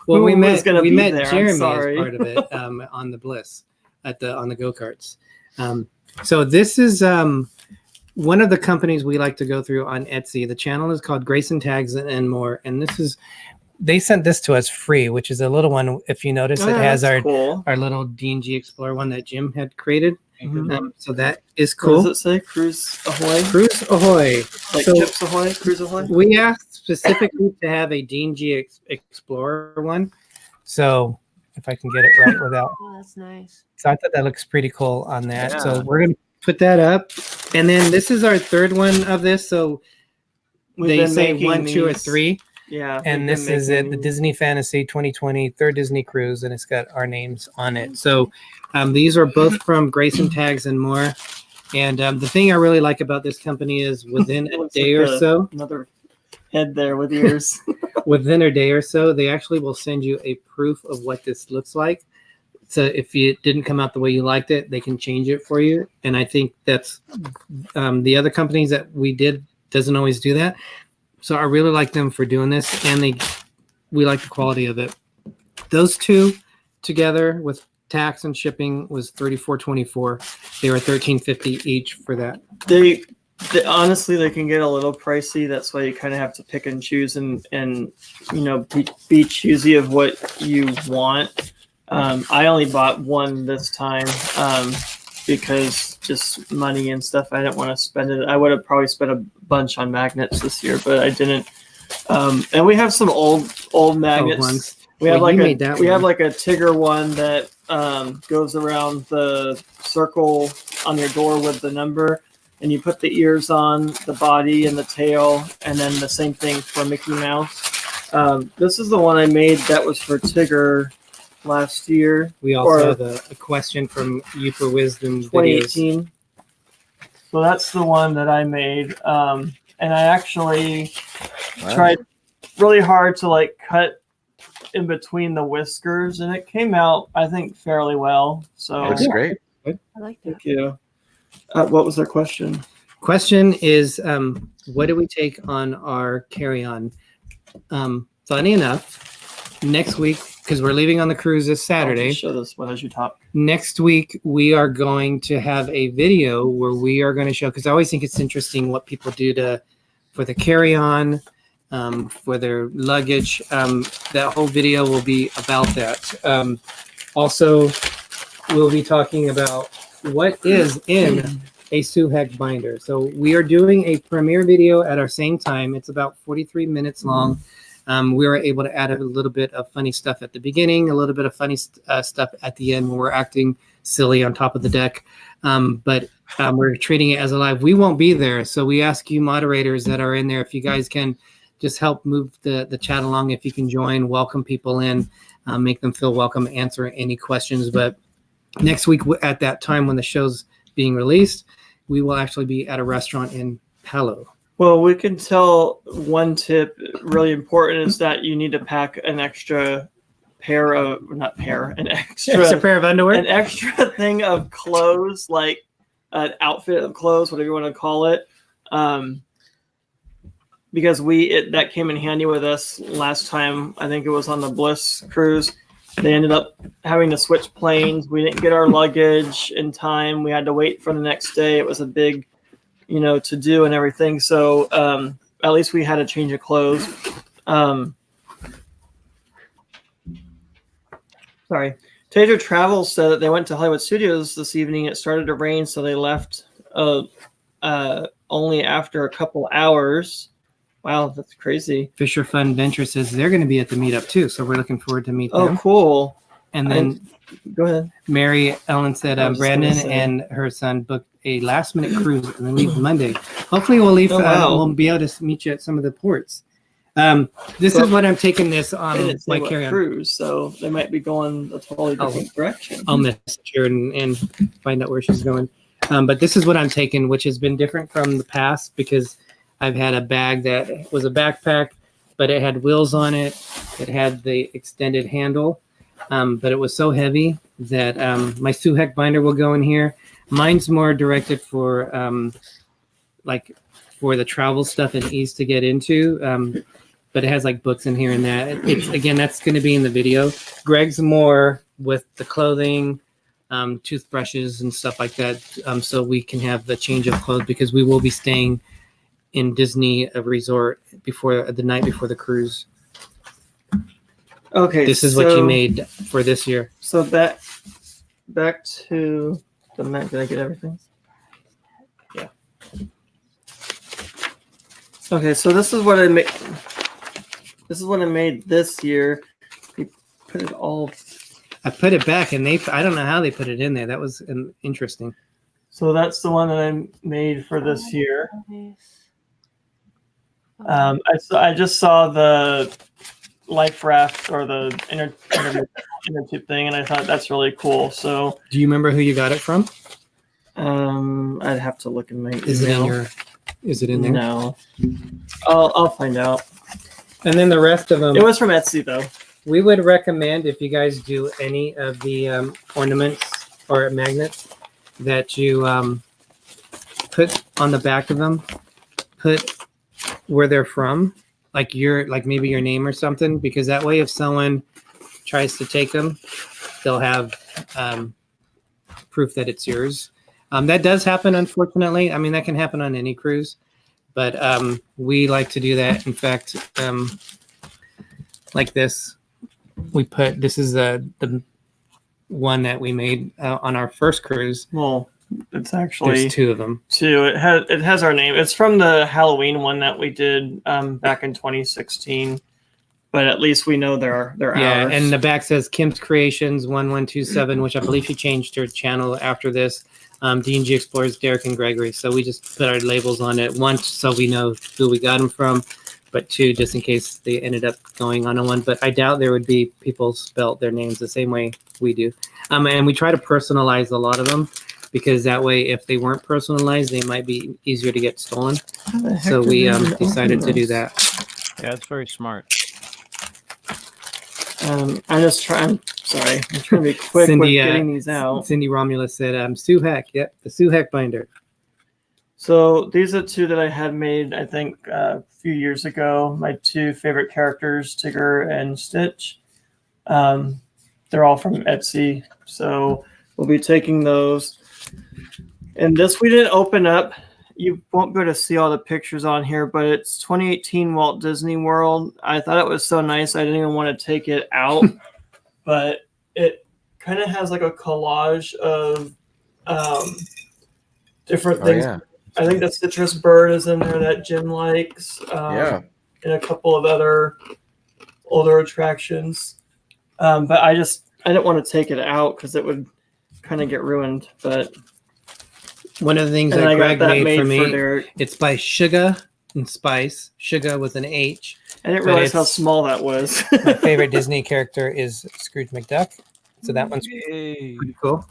B: Well, we met
A: there.
B: Jeremy as
A: sorry.
B: part of it on the Bliss on the go-karts. So this is one of the companies we like to go through on Etsy. The channel is called Grayson Tags and More, and they sent this to us free, which is a little one. If you notice, it has our little D&G Explorer one that Jim had created.
A: Mm-hmm.
B: So that is cool.
A: What does it say? Cruise Ahoy?
B: Cruise Ahoy.
A: Like
B: So
A: Chips Ahoy? Cruise Ahoy?
B: we asked specifically to have a D&G Explorer one. So if I can get it right without.
E: Oh, that's nice.
B: So I thought that looks pretty cool on that.
A: Yeah.
B: So we're going to put that up. And then this is our third one of this. So
A: We've
B: they
A: been
B: say
A: making
B: 1, 2, or
A: these.
B: 3.
A: Yeah.
B: And
A: we've
B: this
A: been
B: is it, the
A: making-
B: Disney Fantasy 2020 third Disney cruise, and it's got our names on it. So these are both from Grayson Tags and More. And the thing I really like about this company is within a
A: Looks
B: day
A: like
B: or so,
A: Another head there with ears.
B: within a day or so, they actually will send you a proof of what this looks like. So if it didn't come out the way you liked it, they can change it for you. And I think that's the other companies that we did doesn't always do that. So I really like them for doing this, and we like the quality of it. Those two together with tax and shipping was $34.24. They were $13.50 each for that.
A: Honestly, they can get a little pricey. That's why you kind of have to pick and choose and be choosy of what you want. I only bought one this time because just money and stuff. I didn't want to spend it. I would have probably spent a bunch on magnets this year, but I didn't. And we have some old magnets.
B: ones.
A: We have
B: Well, you made
A: like
B: that one.
A: a Tigger one that goes around the circle on your door with the number, and you put the ears on, the body and the tail, and then the same thing for Mickey Mouse. This is the one I made that was for Tigger last year.
B: We also have a question from You for Wisdom videos.
A: 2018. So that's the one that I made. And I actually tried really hard to like cut in between the whiskers, and it came out, I think, fairly well. So
C: That's great.
E: I like that.
A: thank you. What was their question?
B: Question is, what do we take on our carry-on? Funny enough, next week, because we're leaving on the cruise this
A: I'll
B: Saturday,
A: just show this one as you talk.
B: next week we are going to have a video where we are going to show, because I always think it's interesting what people do for the carry-on, for their luggage. That whole video will be about that. Also, we'll be talking about what is in a Suhek binder. So we are doing a premiere video at our same time. It's about 43 minutes long. We were able to add a little bit of funny stuff at the beginning, a little bit of funny stuff at the end when we're acting silly on top of the deck. But we're treating it as a live. We won't be there. So we ask you moderators that are in there, if you guys can just help move the chat along, if you can join, welcome people in, make them feel welcome, answer any questions. But next week at that time when the show's being released, we will actually be at a restaurant in Palo.
A: Well, we can tell one tip really important is that you need to pack an extra an
B: Extra pair of underwear.
A: an extra thing of clothes, like an outfit of clothes, whatever you want to call it. Because that came in handy with us last time. I think it was on the Bliss cruise. They ended up having to switch planes. We didn't get our luggage in time. We had to wait for the next day. It was a big, to do and everything. So at least we had a change of clothes. Sorry. Tater Travels said that they went to Hollywood Studios this evening. It started to rain, so they left only after a couple hours. Wow, that's crazy.
B: Fisher Fun Venture says they're going to be at the meetup too, so we're looking forward to meet them.
A: Oh, cool.
B: And then
A: Go ahead.
B: Mary Ellen said
A: I was just
B: Brandon
A: gonna say.
B: and her son booked a last-minute cruise and they leave Monday. Hopefully we'll leave.
A: Oh, wow.
B: We'll be able to meet you at some of the ports. This is what I'm taking this
A: They
B: on
A: didn't say
B: my
A: what
B: carry-on.
A: cruise, so they might be going a totally different direction.
B: I'll message her and find out where she's going. But this is what I'm taking, which has been different from the past because I've had a bag that was a backpack, but it had wheels on it. It had the extended handle, but it was so heavy that my Suhek binder will go in here. Mine's more directed for for the travel stuff and ease to get into. But it has like books in here and that. It's again, that's going to be in the video. Greg's more with the clothing, toothbrushes and stuff like that. So we can have the change of clothes because we will be staying in Disney Resort before the night before the cruise.
A: Okay.
B: This is what you made for this year.
A: So back to the map. Did I get everything? Yeah. Okay, so this is what I made. This is what I made this year. We put it all.
B: I put it back, and I don't know how they put it in there. That was interesting.
A: So that's the one that I made for this year. I just saw the life raft or the inner tube thing, and I thought that's really cool. So,
B: Do you remember who you got it from?
A: I'd have to look in my email.
B: Is it in there?
A: No, I'll find out.
B: And then the rest of them.
A: It was from Etsy though.
B: We would recommend if you guys do any of the ornaments or magnets that you put on the back of them, put where they're from, like maybe your name or something, because that way if someone tries to take them, they'll have proof that it's yours. That does happen, unfortunately. I mean, that can happen on any cruise, but we like to do that. In fact, like this, this is the one that we made on our first cruise.
A: Well, it's actually
B: There's two of them.
A: It has our name. It's from the Halloween one that we did back in 2016. But at least we know they're ours.
B: And the back says Kim's Creations 1127, which I believe she changed her channel after this. D&G Explorers, Derick and Greggory. So we just put our labels on it. One, so we know who we got them from, but two, just in case they ended up going on a one. But I doubt there would be people spelt their names the same way we do. And we try to personalize a lot of them, because that way, if they weren't personalized, they might be easier to get stolen. So we decided to do that.
D: Yeah, it's very smart.
A: I'm trying to be quick with getting these out.
B: Cindy Romulus said, Sue Heck. Yep, the Sue Heck binder.
A: So these are two that I had made, I think, a few years ago. My two favorite characters, Tigger and Stitch. They're all from Etsy. So we'll be taking those. And this we didn't open up. You won't be able to see all the pictures on here, but it's 2018 Walt Disney World. I thought it was so nice, I didn't even want to take it out. But it kind of has like a collage of different things.
C: Yeah.
A: I think the citrus bird is in there that Jim likes.
C: Yeah.
A: And a couple of other older attractions. But I didn't want to take it out because it would kind of get ruined. But
B: one of the things that Greg made for me, it's by Sugar and Spice. Sugar with an H.
A: I didn't realize how small that was.
B: My favorite Disney character is Scrooge McDuck. So that one's pretty cool.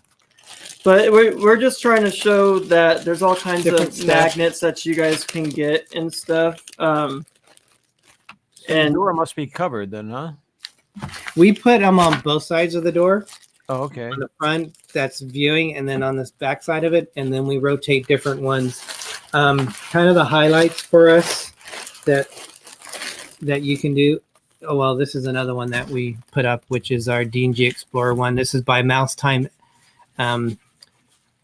A: But we're just trying to show that there's all kinds of magnets that you guys can get and stuff.
D: And the door must be covered then, huh?
B: We put them on both sides of the door.
D: Oh, okay.
B: On the front, that's viewing, and then on this back side of it, and then we rotate different ones. Kind of the highlights for us that you can do. Oh, well, this is another one that we put up, which is our D&G Explorer one. This is by Mouse Time, and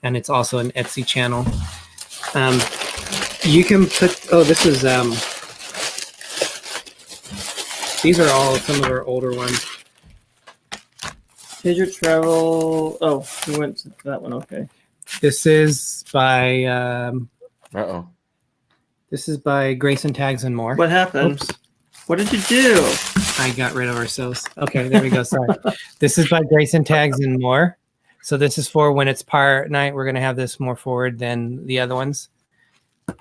B: it's also an Etsy channel. You can put. Oh, this is. These are all some of our older ones.
A: Did you travel? Oh, we went to that one. Okay.
B: This is by. This is by Grayson Tags and More.
A: What happened?
B: Oops.
A: What did you do?
B: I got rid of ourselves. Okay, there we go. Sorry. This is by Grayson Tags and More. So this is for when it's pirate night. We're going to have this more forward than the other ones.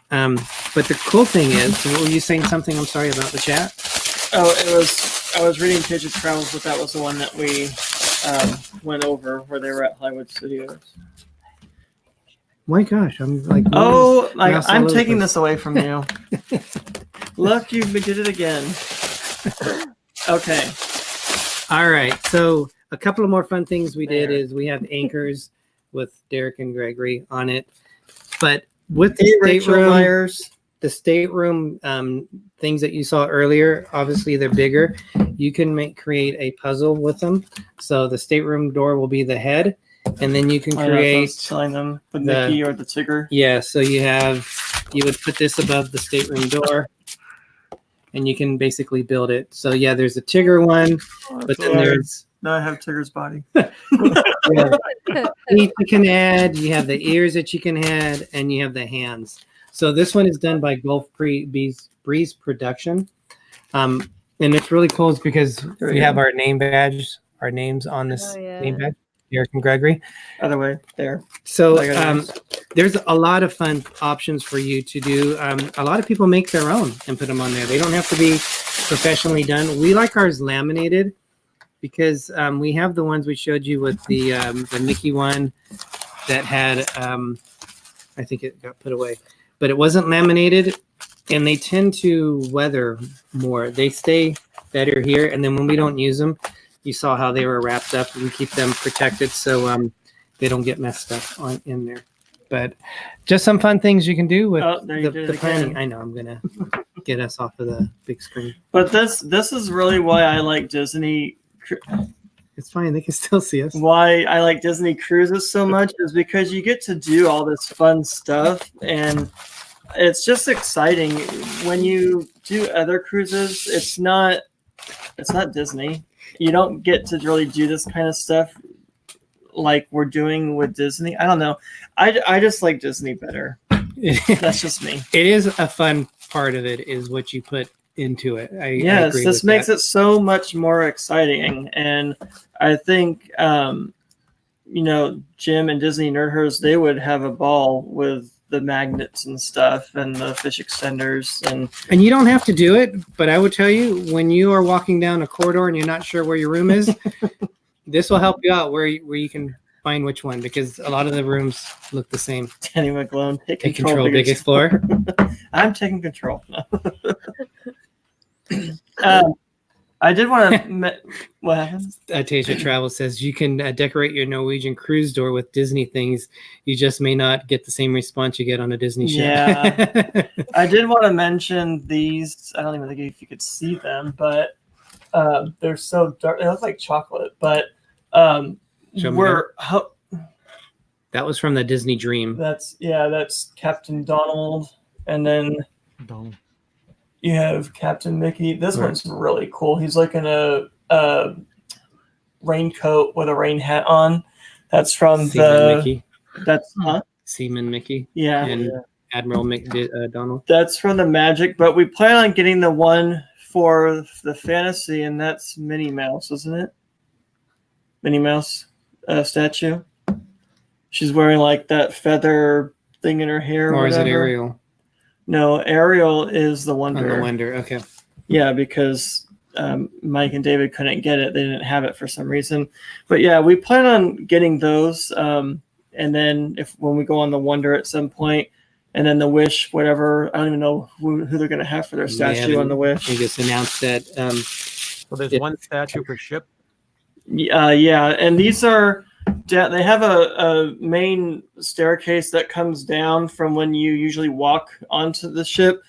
B: But the cool thing is, were you saying something? I'm sorry about the chat.
A: Oh, I was reading Page of Travels, but that was the one that we went over where they were at Hollywood Studios.
B: My gosh, I'm like,
A: I'm taking this away from you. Look, you did it again. Okay.
B: All right. So a couple of more fun things we did is we have anchors with Derick and Greggory on it, but with the stateroom things that you saw earlier, obviously they're bigger. You can create a puzzle with them. So the stateroom door will be the head, and then you can create
A: telling them with Mickey or the Tigger.
B: Yeah, so you would put this above the stateroom door, and you can basically build it. So yeah, there's a Tigger one, but then there's
A: now I have Tigger's body.
B: Feet you can add. You have the ears that you can add, and you have the hands. So this one is done by Gulf Breeze Production. And it's really cool because we have our name badge, our names on this name badge, Derick and Greggory.
A: Other way, there.
B: So there's a lot of fun options for you to do. A lot of people make their own and put them on there. They don't have to be professionally done. We like ours laminated because we have the ones we showed you with the Mickey one that had, I think it got put away. But it wasn't laminated, and they tend to weather more. They stay better here, and then when we don't use them, you saw how they were wrapped up, and we keep them protected so they don't get messed up in there. But just some fun things you can do with the planning. I know I'm gonna get us off of the big screen.
A: But this is really why I like Disney.
B: It's fine. They can still see us.
A: Why I like Disney cruises so much is because you get to do all this fun stuff, and it's just exciting. When you do other cruises, it's not Disney. You don't get to really do this kind of stuff like we're doing with Disney. I don't know. I just like Disney better. That's just me.
B: It is a fun part of it, is what you put into it.
A: Yes, this makes it so much more exciting, and I think Jim and Dizney Nerd Herders, they would have a ball with the magnets and stuff and the fish extenders,
B: and you don't have to do it, but I would tell you, when you are walking down a corridor and you're not sure where your room is, this will help you out where you can find which one, because a lot of the rooms look the same.
A: Danny McGlone, take
B: control, Big Explorer.
A: I'm taking control. I did want to. What happened?
B: Tasia Travel says you can decorate your Norwegian cruise door with Disney things. You just may not get the same response you get on a Disney ship.
A: Yeah, I did want to mention these. I don't even think if you could see them, but they're so dark. They look like chocolate, but that
B: was from the Disney Dream.
A: That's Captain Donald, and then you have Captain Mickey. This one's really cool. He's like in a raincoat with a rain hat on. That's from
B: Seaman Mickey.
A: That's
B: Seaman Mickey.
A: Yeah.
B: And Admiral Donald.
A: That's from the Magic, but we plan on getting the one for the Fantasy, and that's Minnie Mouse, isn't it? Minnie Mouse statue. She's wearing like that feather thing in her hair.
B: Or is it Ariel?
A: No, Ariel is the Wonder.
B: Oh, the Wonder, okay.
A: Yeah, because Mike and David couldn't get it. They didn't have it for some reason. But yeah, we plan on getting those. And then when we go on the Wonder at some point, and then the Wish, whatever, I don't even know who they're going to have for their statue on the Wish.
B: They just announced that.
D: So there's one statue per ship?
A: Yeah, and these are... They have a main staircase that comes down from when you usually walk onto the ship,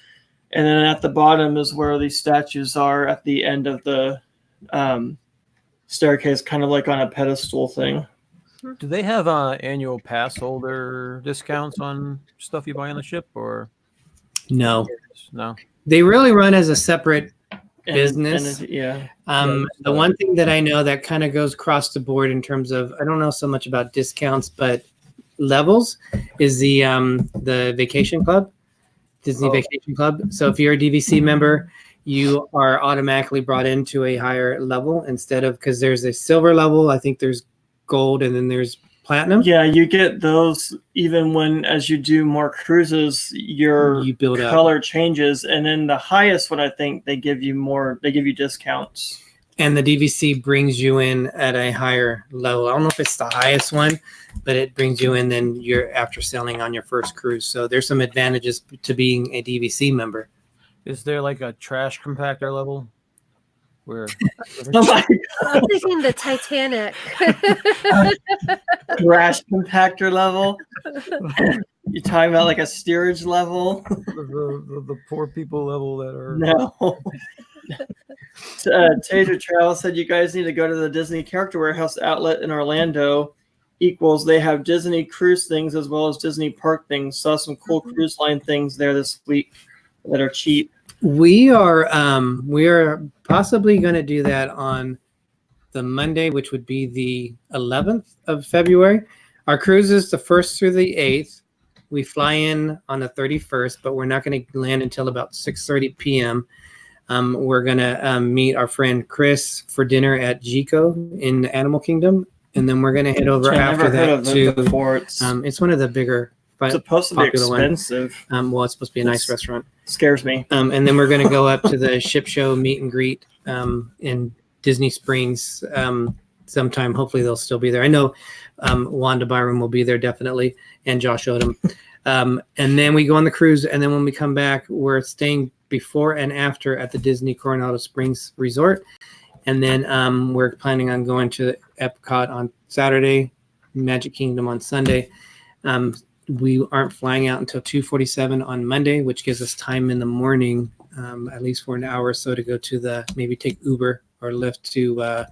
A: and then at the bottom is where these statues are at the end of the staircase, kind of like on a pedestal thing.
D: Do they have annual pass holder discounts on stuff you buy on the ship, or
B: no?
D: No,
B: they really run as a separate business.
A: The
B: one thing that I know that kind of goes across the board in terms of, I don't know so much about discounts, but levels, is the Vacation Club, Disney Vacation Club. So if you're a DVC member, you are automatically brought into a higher level instead of, because there's a silver level, I think there's gold, and then there's platinum.
A: Yeah, you get those even when, as you do more cruises, you build color changes, and then the highest one, I think they give you discounts.
B: And the DVC brings you in at a higher level. I don't know if it's the highest one, but it brings you in then you're after selling on your first cruise. So there's some advantages to being a DVC member.
D: Is there like a trash compactor level? Where
A: oh my
E: I'm thinking the Titanic.
A: Trash compactor level. You're talking about like a steerage level?
D: the poor people level that are...
A: No. Taser Trail said you guys need to go to the Disney Character Warehouse outlet in Orlando. Equals, they have Disney cruise things as well as Disney park things. Saw some cool cruise line things there this week that are cheap.
B: We are possibly going to do that on the Monday, which would be the 11th of February. Our cruise is the 1st through the 8th. We fly in on the 31st, but we're not going to land until about 6:30 p.m. We're going to meet our friend Chris for dinner at Jico in the Animal Kingdom, and then we're going to head over after that to. It's one of the bigger.
A: It's supposed to be expensive.
B: Well, it's supposed to be a nice restaurant.
A: Scares me.
B: And then we're going to go up to the ship show meet and greet in Disney Springs sometime. Hopefully they'll still be there. I know Wanda Byron will be there definitely, and Josh Odom. And then we go on the cruise, and then when we come back, we're staying before and after at the Disney Coronado Springs Resort. And then we're planning on going to Epcot on Saturday, Magic Kingdom on Sunday. We aren't flying out until 2:47 on Monday, which gives us time in the morning, at least for an hour or so, to go to maybe take Uber or lift to the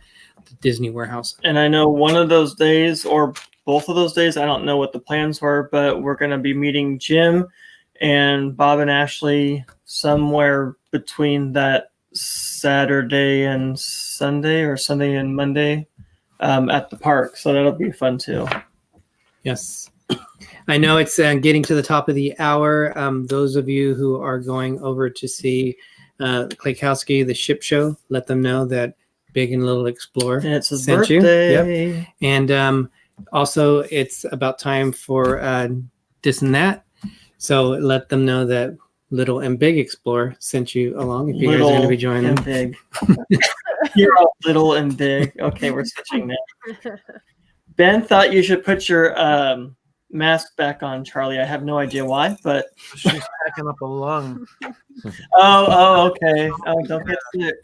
B: Disney warehouse.
A: And I know one of those days or both of those days, I don't know what the plans were, but we're going to be meeting Jim and Bob and Ashley somewhere between that Saturday and Sunday, or Sunday and Monday, at the park. So that'll be fun too.
B: Yes. I know it's getting to the top of the hour. Those of you who are going over to see Klaykowski, the ship show, let them know that Big and Little Explorer
A: And it's his
B: sent
A: birthday.
B: you. Yep. And also, it's about time for Diznet. So let them know that Little and Big Explorer sent you along if you guys are going to be joining
A: and
B: them.
A: Big. You're all little and big. Okay, we're switching now. Ben thought you should put your mask back on, Charlie. I have no idea why, but
D: She's packing up a lung.
A: okay. Oh, don't get sick.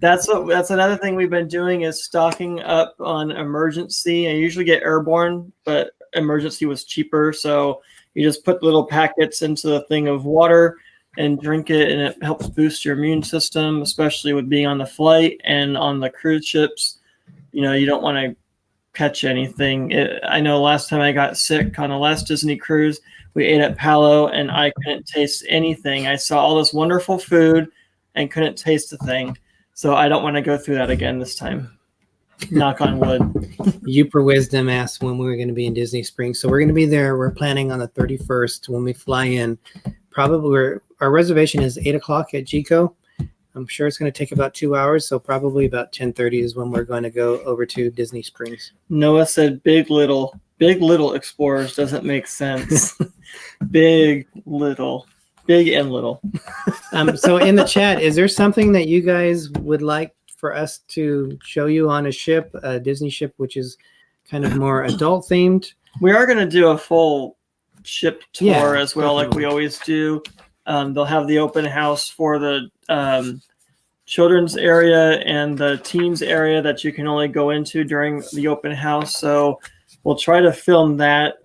A: That's another thing we've been doing is stocking up on emergency. I usually get airborne, but emergency was cheaper, so you just put little packets into the thing of water and drink it, and it helps boost your immune system, especially with being on the flight and on the cruise ships. You know, you don't want to catch anything. I know last time I got sick on the last Disney cruise, we ate at Palo, and I couldn't taste anything. I saw all this wonderful food and couldn't taste a thing. So I don't want to go through that again this time. Knock on wood.
B: You per wisdom asked when we were going to be in Disney Springs. So we're going to be there. We're planning on the 31st when we fly in. Probably our reservation is 8 o'clock at GCO. I'm sure it's going to take about 2 hours. So probably about 10:30 is when we're going to go over to Disney Springs.
A: Noah said Big Little Explorers doesn't make sense. Big and little.
B: So in the chat, is there something that you guys would like for us to show you on a ship, a Disney ship, which is kind of more adult themed?
A: We are going to do a full ship tour as well,
B: definitely.
A: like we always do. They'll have the open house for the children's area and the teens area that you can only go into during the open house. So we'll try to film that.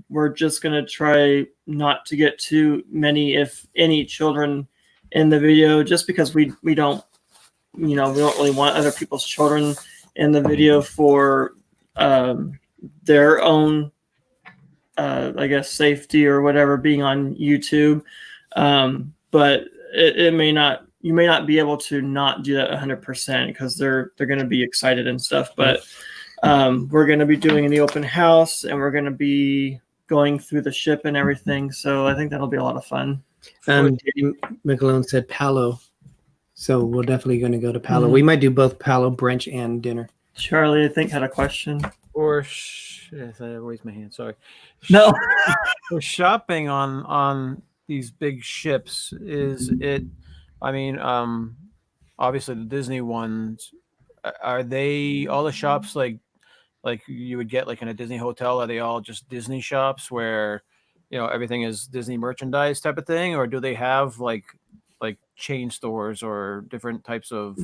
A: We're just going to try not to get too many, if any, children in the video, just because we don't really want other people's children in the video for their own, I guess, safety or whatever, being on YouTube. But you may not be able to not do that 100% because they're going to be excited and stuff. But we're going to be doing the open house, and we're going to be going through the ship and everything. So I think that'll be a lot of fun.
B: McAlone said Palo. So we're definitely going to go to Palo.
A: Mm-hmm.
B: We might do both Palo, brunch, and dinner.
A: Charlie, I think, had a question.
D: Yes, I raised my hand. Sorry.
A: No.
D: For shopping on these big ships, is it? I mean, obviously the Disney ones. Are they all the shops like you would get like in a Disney hotel? Are they all just Disney shops where, everything is Disney merchandise type of thing, or do they have like chain stores or different types of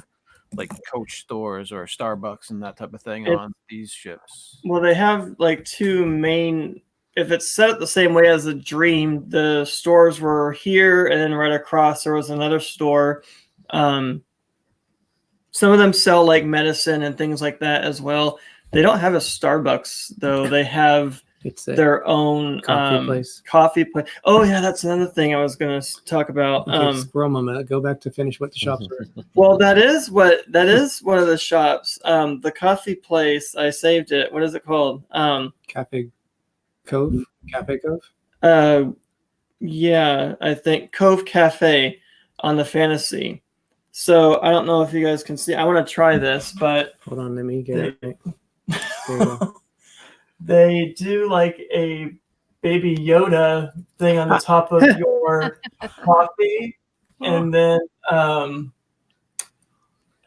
D: like Coach stores or Starbucks and that type of thing on these ships?
A: Well, they have like two main. If it's set up the same way as the Dream, the stores were here, and then right across there was another store. Some of them sell like medicine and things like that as well. They don't have a Starbucks though. They have their own coffee place. Oh yeah, that's another thing I was going to talk about.
B: Squirrel moment. Go back to finish what the shops were.
A: Well, that is one of the shops. The coffee place. I saved it. What is it called?
B: Cafe Cove.
A: Yeah, I think Cove Cafe on the Fantasy. So I don't know if you guys can see. I want to try this, but
B: hold on, let me get it. There you go.
A: They do like a Baby Yoda thing on the top of your coffee, and then I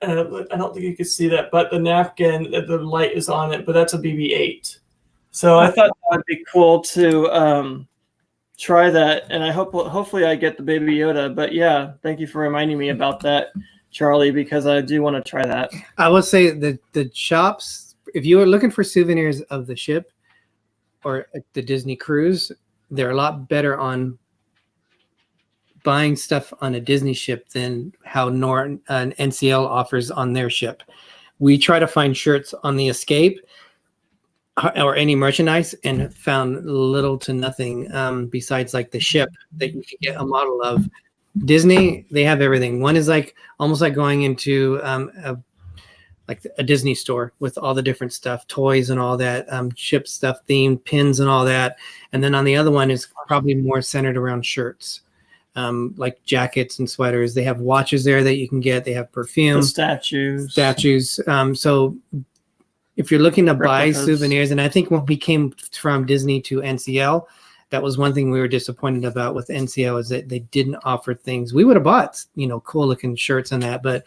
A: don't think you can see that, but the napkin, the light is on it, but that's a BB-8. So I thought that would be cool to try that, and I hopefully I get the Baby Yoda. But yeah, thank you for reminding me about that, Charlie, because I do want to try that.
B: I will say that the shops, if you are looking for souvenirs of the ship or the Disney cruise, they're a lot better on buying stuff on a Disney ship than how NCL offers on their ship. We try to find shirts on the Escape or any merchandise and found little to nothing besides like the ship that you could get a model of. Disney, they have everything. One is like almost like going into a Disney store with all the different stuff, toys and all that, ship stuff, themed pins and all that. And then on the other one is probably more centered around shirts, like jackets and sweaters. They have watches there that you can get. They have perfume,
A: The
B: statues. So if you're looking to buy
A: Replicas.
B: souvenirs, and I think when we came from Disney to NCL, that was one thing we were disappointed about with NCL is that they didn't offer things. We would have bought, cool looking shirts and that, but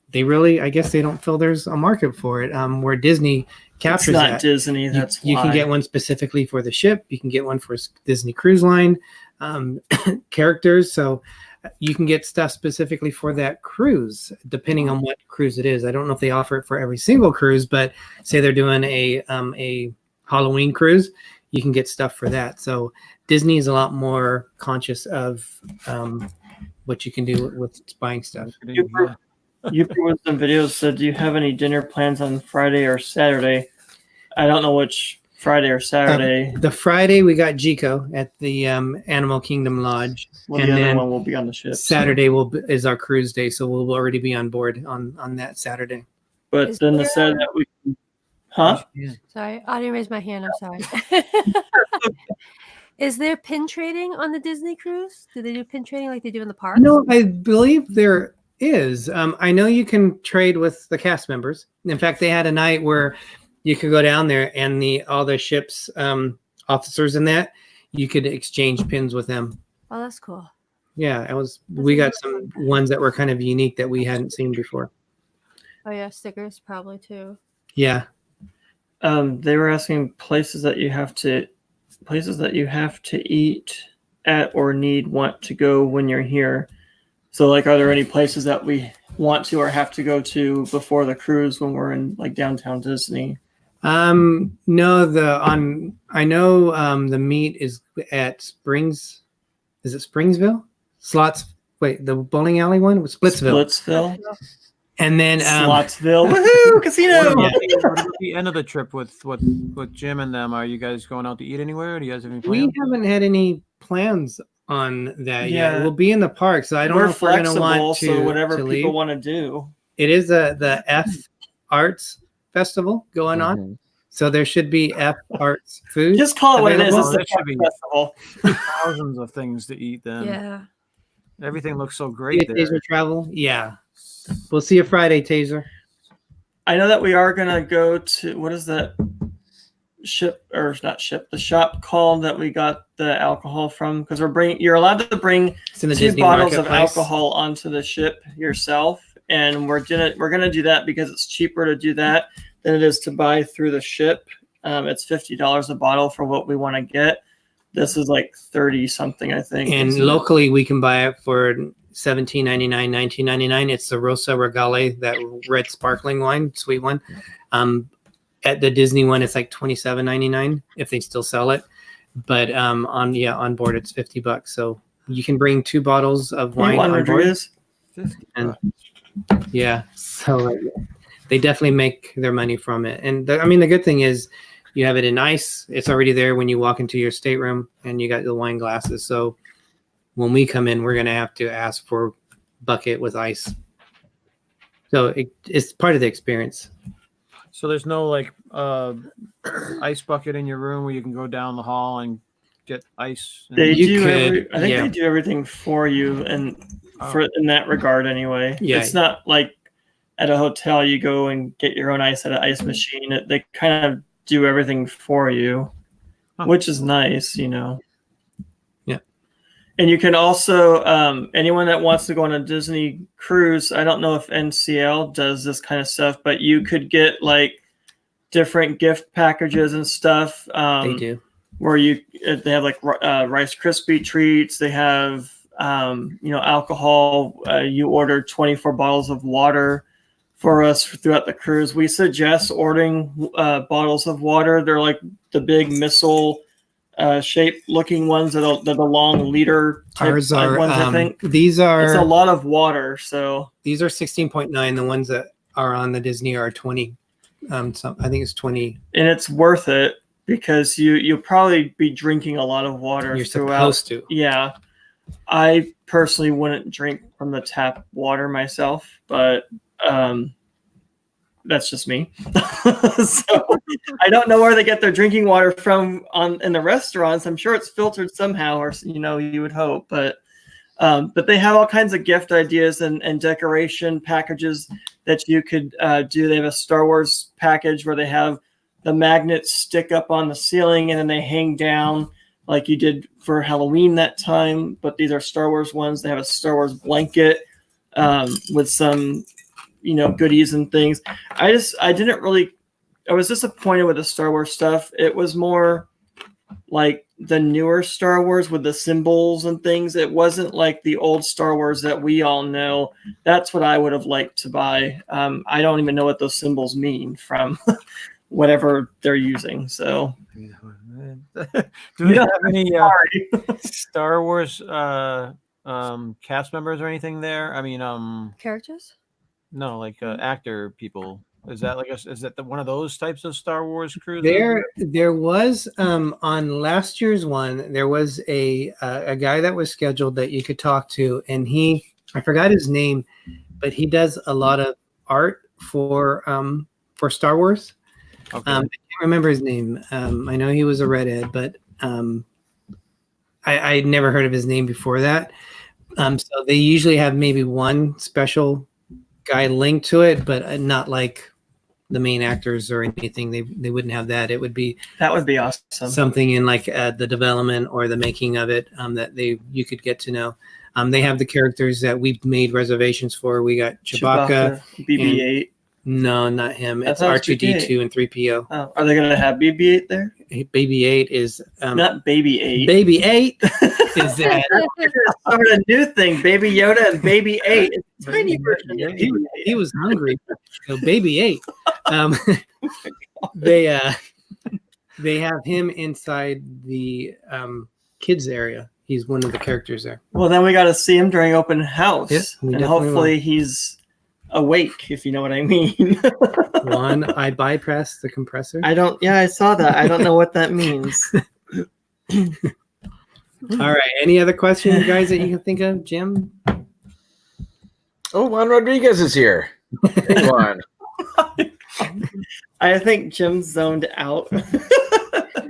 B: they really, I guess they don't feel there's a market for it. Where Disney captures
A: It's not
B: that.
A: Disney. That's
B: You can
A: why.
B: get one specifically for the ship. You can get one for Disney Cruise Line characters. So you can get stuff specifically for that cruise, depending on what cruise it is. I don't know if they offer it for every single cruise, but say they're doing a Halloween cruise, you can get stuff for that. So Disney is a lot more conscious of what you can do with buying stuff.
A: You put some videos said, do you have any dinner plans on Friday or Saturday? I don't know which Friday or Saturday.
B: The Friday we got Jico at the Animal Kingdom Lodge.
A: Well,
B: and
A: the other
B: then
A: one will be on the ship.
B: Saturday is our cruise day, so we'll already be on board on that Saturday.
A: But
E: Is
A: then the
E: there-
A: Saturday that we, huh?
E: Sorry, I didn't raise my hand. I'm sorry. Is there pin trading on the Disney cruise? Do they do pin trading like they do in the parks?
B: No, I believe there is. I know you can trade with the cast members. In fact, they had a night where you could go down there and all the ship's officers and that you could exchange pins with them.
E: Oh, that's cool.
B: Yeah, we
E: That's
B: got some ones that were kind of unique that we hadn't seen before.
E: Oh yeah, stickers probably too.
B: Yeah.
A: They were asking places that you have to eat at or want to go when you're here. So like, are there any places that we want to or have to go to before the cruise when we're in like downtown Disney?
B: No, I know the meet is at Springs. Is it Springsville? The bowling alley one was Splitsville. And then
A: Slotsville. Woohoo! Casino.
D: What about the end of the trip with Jim and them? Are you guys going out to eat anywhere? Do you guys have any
B: we
D: plans?
B: haven't had any plans on that
A: Yeah.
B: yet. We'll be in the park, so I don't know if we're going to want to
A: so whatever
B: to
A: people
B: leave.
A: want to do.
B: It is the F Arts Festival going on,
C: Mhm.
B: so there should be F Arts food.
A: Just call it what it is.
B: Available?
A: It's
D: That
A: a
D: should be-
A: festival.
D: Thousands of things to eat then.
E: Yeah.
D: Everything looks so
B: See
D: great
B: a
D: there.
B: Taser travel. Yeah, we'll see you Friday, Taser.
A: I know that we are gonna go to what is that the shop called that we got the alcohol from, because you're allowed to bring
B: It's in the
A: 2
B: Disney
A: bottles of
B: Marketplace.
A: alcohol onto the ship yourself, and we're gonna do that because it's cheaper to do that than it is to buy through the ship. It's $50 a bottle for what we want to get. This is like 30 something, I think.
B: And locally, we can buy it for $17.99, $19.99. It's the Rosa Regale, that red sparkling wine, sweet one. At the Disney one, it's like $27.99 if they still sell it. But on board, it's $50. So you can bring 2 bottles of wine on board.
A: Rodriguez.
B: And yeah, so they definitely make their money from it. And the good thing is you have it in ice. It's already there when you walk into your stateroom, and you got the wine glasses. So when we come in, we're going to have to ask for a bucket with ice. So it's part of the experience.
D: So there's no like ice bucket in your room where you can go down the hall and get ice.
A: They
B: You
A: do.
B: could,
A: I think
B: yeah.
A: they do everything for you, and in that regard, anyway.
B: Yeah.
A: It's not like at a hotel you go and get your own ice at an ice machine. They kind of do everything for you, which is nice,
B: Yeah.
A: And you can also anyone that wants to go on a Disney cruise. I don't know if NCL does this kind of stuff, but you could get like different gift packages and stuff.
B: They do.
A: Where they have like Rice Krispie treats. They have alcohol. You order 24 bottles of water for us throughout the cruise. We suggest ordering bottles of water. They're like the big missile shape looking ones that are the long leader type
B: Ours are
A: ones. I think
B: these
A: it's a
B: are
A: lot of water. So
B: these are 16.9. The ones that are on the Disney are 20. So I think it's 20.
A: and it's worth it because you'll probably be drinking a lot of water
B: You're
A: throughout.
B: supposed to.
A: Yeah, I personally wouldn't drink from the tap water myself, but that's just me. So I don't know where they get their drinking water from in the restaurants. I'm sure it's filtered somehow, or you would hope. But they have all kinds of gift ideas and decoration packages that you could do. They have a Star Wars package where they have the magnets stick up on the ceiling and then they hang down like you did for Halloween that time. But these are Star Wars ones. They have a Star Wars blanket with some goodies and things. I was disappointed with the Star Wars stuff. It was more like the newer Star Wars with the symbols and things. It wasn't like the old Star Wars that we all know. That's what I would have liked to buy. I don't even know what those symbols mean from whatever they're using. So
D: do we have any Star Wars cast members or anything there? I mean,
E: Characters?
D: no, like actor people. Is that one of those types of Star Wars cruises?
B: There was on last year's one, there was a guy that was scheduled that you could talk to, and I forgot his name, but he does a lot of art for Star Wars.
D: Okay.
B: I can't remember his name. I know he was a redhead, but I'd never heard of his name before that. So they usually have maybe one special guy linked to it, but not like the main actors or anything. They wouldn't have that. It would be
A: awesome.
B: Something in like the development or the making of it that you could get to know. They have the characters that we've made reservations for. We got Chewbacca,
A: BB-8.
B: No, not him. It's R2D2 and 3PO.
A: Oh, are they going to have BB-8 there?
B: Baby-8 is
A: not Baby-8.
B: Baby-8 is that.
A: Start a new thing, Baby Yoda and Baby-8. It's a tiny version.
B: He was hungry. So Baby-8. They have him inside the kids area. He's one of the characters there.
A: Well, then we got to see him during open house,
B: and
A: hopefully he's awake, if you know what I mean.
B: One, I bypassed the compressor.
A: I saw that. I don't know what that means.
B: All right. Any other questions, guys, that you can think of, Jim?
C: Oh, Juan Rodriguez is here. Hey, Juan.
A: I think Jim's zoned out.
C: No.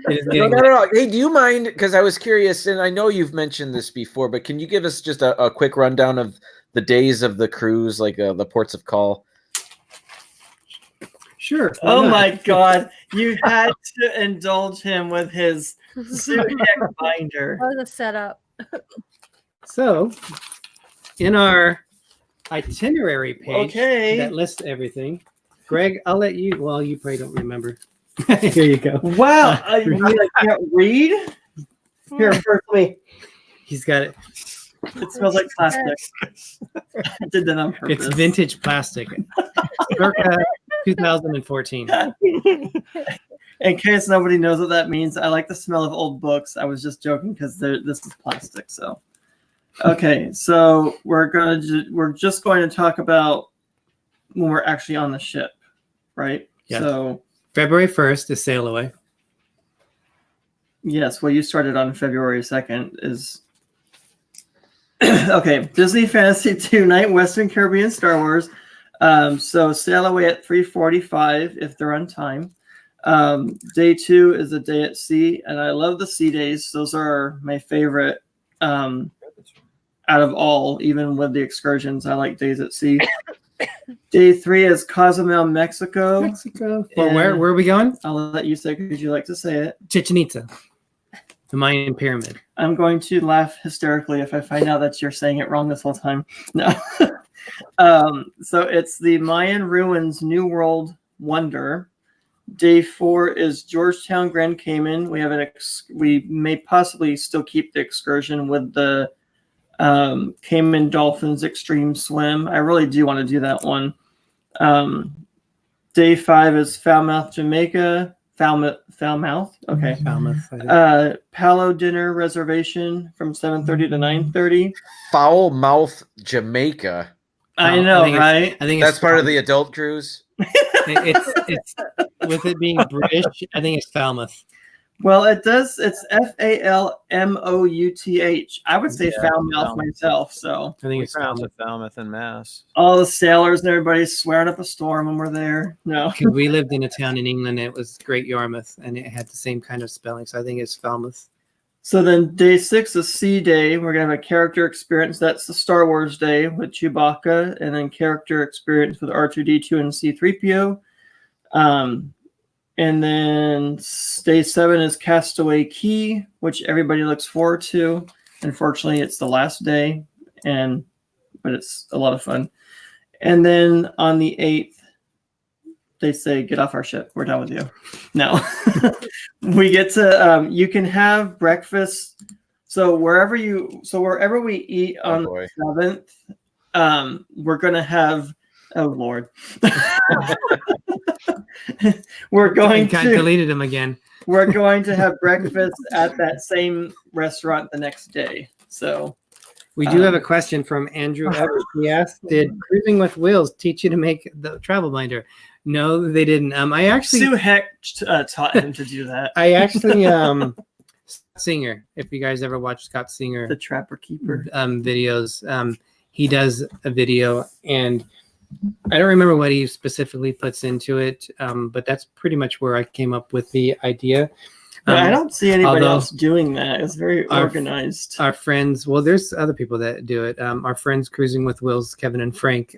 C: Hey, do you mind? Because I was curious, and I know you've mentioned this before, but can you give us just a quick rundown of the days of the cruise, like the ports of call?
B: Sure.
A: Oh my God. You had to indulge him with his suit binder.
E: That was a setup.
B: So, in our itinerary page that lists everything, Greg, I'll let you. Well, you probably don't remember. Here you go.
A: Wow. I can't read? Here, first me.
B: He's got it.
A: It smells like plastic. I did that on purpose.
B: It's vintage plastic. Circa 2014.
A: In case nobody knows what that means, I like the smell of old books. I was just joking because this is plastic. So, okay, so we're just going to talk about when we're actually on the ship, right?
B: Yeah.
A: So
B: February 1st is sail away.
A: Yes, well, you started on February 2nd is okay. Disney Fantasy 2 Night Western Caribbean Star Wars. So sail away at 3:45 if they're on time. Day 2 is a day at sea, and I love the sea days. Those are my favorite out of all, even with the excursions. I like days at sea. Day 3 is Cozumel, Mexico.
B: Well, where are we going?
A: I'll let you say it because you like to say it.
B: Chichen Itza, the Mayan pyramid.
A: I'm going to laugh hysterically if I find out that you're saying it wrong this whole time. No. So it's the Mayan ruins, New World Wonder. Day 4 is Georgetown, Grand Cayman. We have we may possibly still keep the excursion with the Cayman Dolphins Extreme Swim. I really do want to do that one. Day 5 is Falmouth, Jamaica. Falmouth. Okay.
B: Falmouth. I think.
A: Palo dinner reservation from 7:30 to 9:30.
C: Foul Mouth, Jamaica.
A: I
B: Oh,
A: know,
B: think it's-
A: right?
B: I think
C: That's
B: it's
C: part of the adult cruise.
B: It's with it being British. I think it's Falmouth.
A: Well, it does. It's Falmouth. I would say
D: Yeah,
A: Falmouth
D: Falmouth.
A: myself. So
B: I think
D: We
B: it's
D: pronounce
B: Falmouth.
D: it Falmouth and Mass.
A: all the sailors and everybody swearing up a storm when we're there. No.
B: Because we lived in a town in England, it was Great Yarmouth, and it had the same kind of spelling. So I think it's Falmouth.
A: So then day 6 is Sea Day. We're going to have a character experience. That's the Star Wars Day with Chewbacca, and then character experience with R2-D2 and C-3PO. And then day 7 is Castaway Key, which everybody looks forward to. Unfortunately, it's the last day, but it's a lot of fun. And then on the 8th, they say, get off our ship. We're done with you. No. We get to, you can have breakfast. So wherever we eat on the 7th, we're going to have, oh Lord. We're going
B: I
A: to
B: deleted him again.
A: we're going to have breakfast at that same restaurant the next day. So
B: We do have a question from Andrew Evers. He asked, "Did cruising with Wills teach you to make the travel binder?" No, they didn't. I actually
A: Sue Heck taught him to do that.
B: I actually Singer. If you guys ever watch Scott Singer
A: The Trapper Keeper.
B: videos, he does a video, and I don't remember what he specifically puts into it, but that's pretty much where I came up with the idea.
A: But I don't see anybody
B: although
A: else doing that. It's very
B: our-
A: organized.
B: Our friends, well, there's other people that do it. Our friends Cruising with Wills, Kevin and Frank,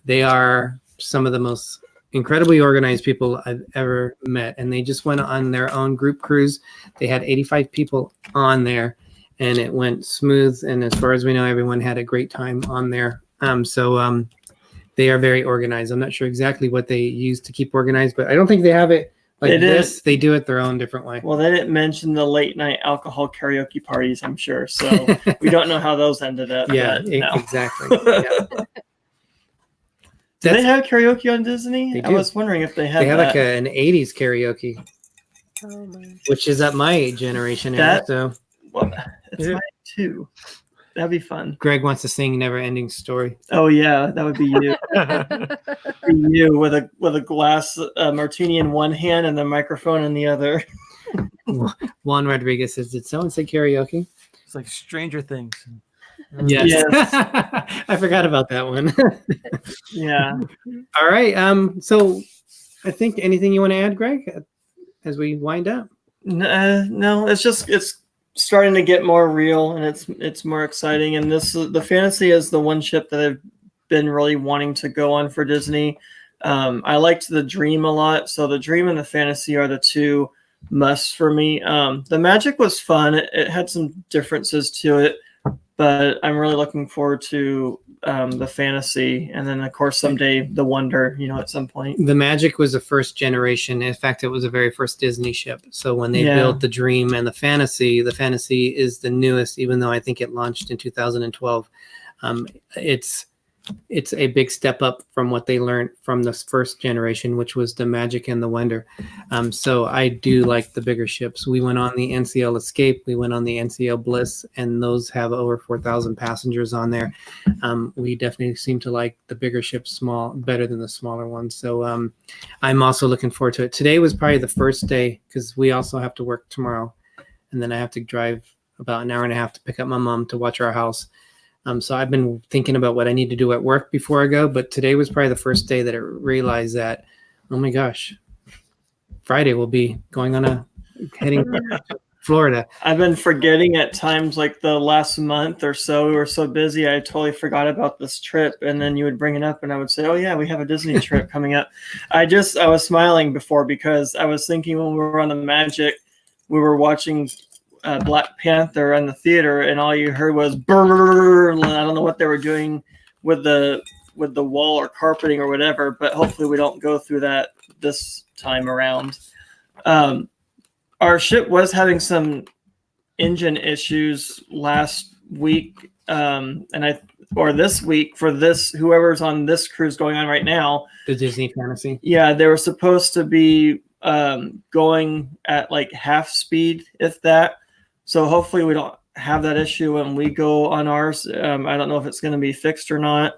B: they are some of the most incredibly organized people I've ever met, and they just went on their own group cruise. They had 85 people on there, and it went smooth. And as far as we know, everyone had a great time on there. So they are very organized. I'm not sure exactly what they use to keep organized, but I don't think they have it like
A: They did.
B: this. They do it their own different way.
A: Well, they didn't mention the late night alcohol karaoke parties, I'm sure. So we don't know how those ended up.
B: Yeah,
A: but no.
B: exactly. Yeah.
A: Do they have karaoke on Disney?
B: They
A: I
B: do.
A: was wondering if they had
B: They have
A: that.
B: like an 80s karaoke,
E: Oh my.
B: which is up my generation era.
A: That-
B: So
A: Well, it's
B: Yeah.
A: mine too. That'd be fun.
B: Greg wants to sing Never Ending Story.
A: Oh yeah, that would be you. Be you with a glass martini in one hand and the microphone in the other.
B: Juan Rodriguez says, "Did someone say karaoke?"
D: It's like Stranger Things.
B: Yes.
A: Yes.
B: I forgot about that one.
A: Yeah.
B: All right. So I think anything you want to add, Greg, as we wind up?
A: No, it's starting to get more real and it's more exciting. And the Fantasy is the one ship that I've been really wanting to go on for Disney. I liked the Dream a lot, so the Dream and the Fantasy are the two musts for me. The Magic was fun. It had some differences to it, but I'm really looking forward to the Fantasy, and then of course someday the Wonder. At some point.
B: The Magic was the first generation. In fact, it was the very first Disney ship. So when they
A: Yeah.
B: built the Dream and the Fantasy is the newest, even though I think it launched in 2012. It's a big step up from what they learned from the first generation, which was the Magic and the Wonder. So I do like the bigger ships. We went on the NCL Escape, we went on the NCL Bliss, and those have over 4,000 passengers on there. We definitely seem to like the bigger ships better than the smaller ones. So I'm also looking forward to it. Today was probably the first day because we also have to work tomorrow, and then I have to drive about an hour and a half to pick up my mom to watch our house. So I've been thinking about what I need to do at work before I go, but today was probably the first day that I realized that, oh my gosh, Friday we'll be heading to Florida.
A: I've been forgetting at times, like the last month or so, we were so busy, I totally forgot about this trip. And then you would bring it up and I would say, oh yeah, we have a Disney trip coming up. I was smiling before because I was thinking when we were on the Magic, we were watching Black Panther in the theater, and all you heard was brrr. I don't know what they were doing with the wall or carpeting or whatever, but hopefully we don't go through that this time around. Our ship was having some engine issues last week, or this week for whoever's on this cruise going on right now.
B: The Disney Fantasy.
A: Yeah, they were supposed to be going at like half speed, if that. So hopefully we don't have that issue when we go on ours. I don't know if it's going to be fixed or not.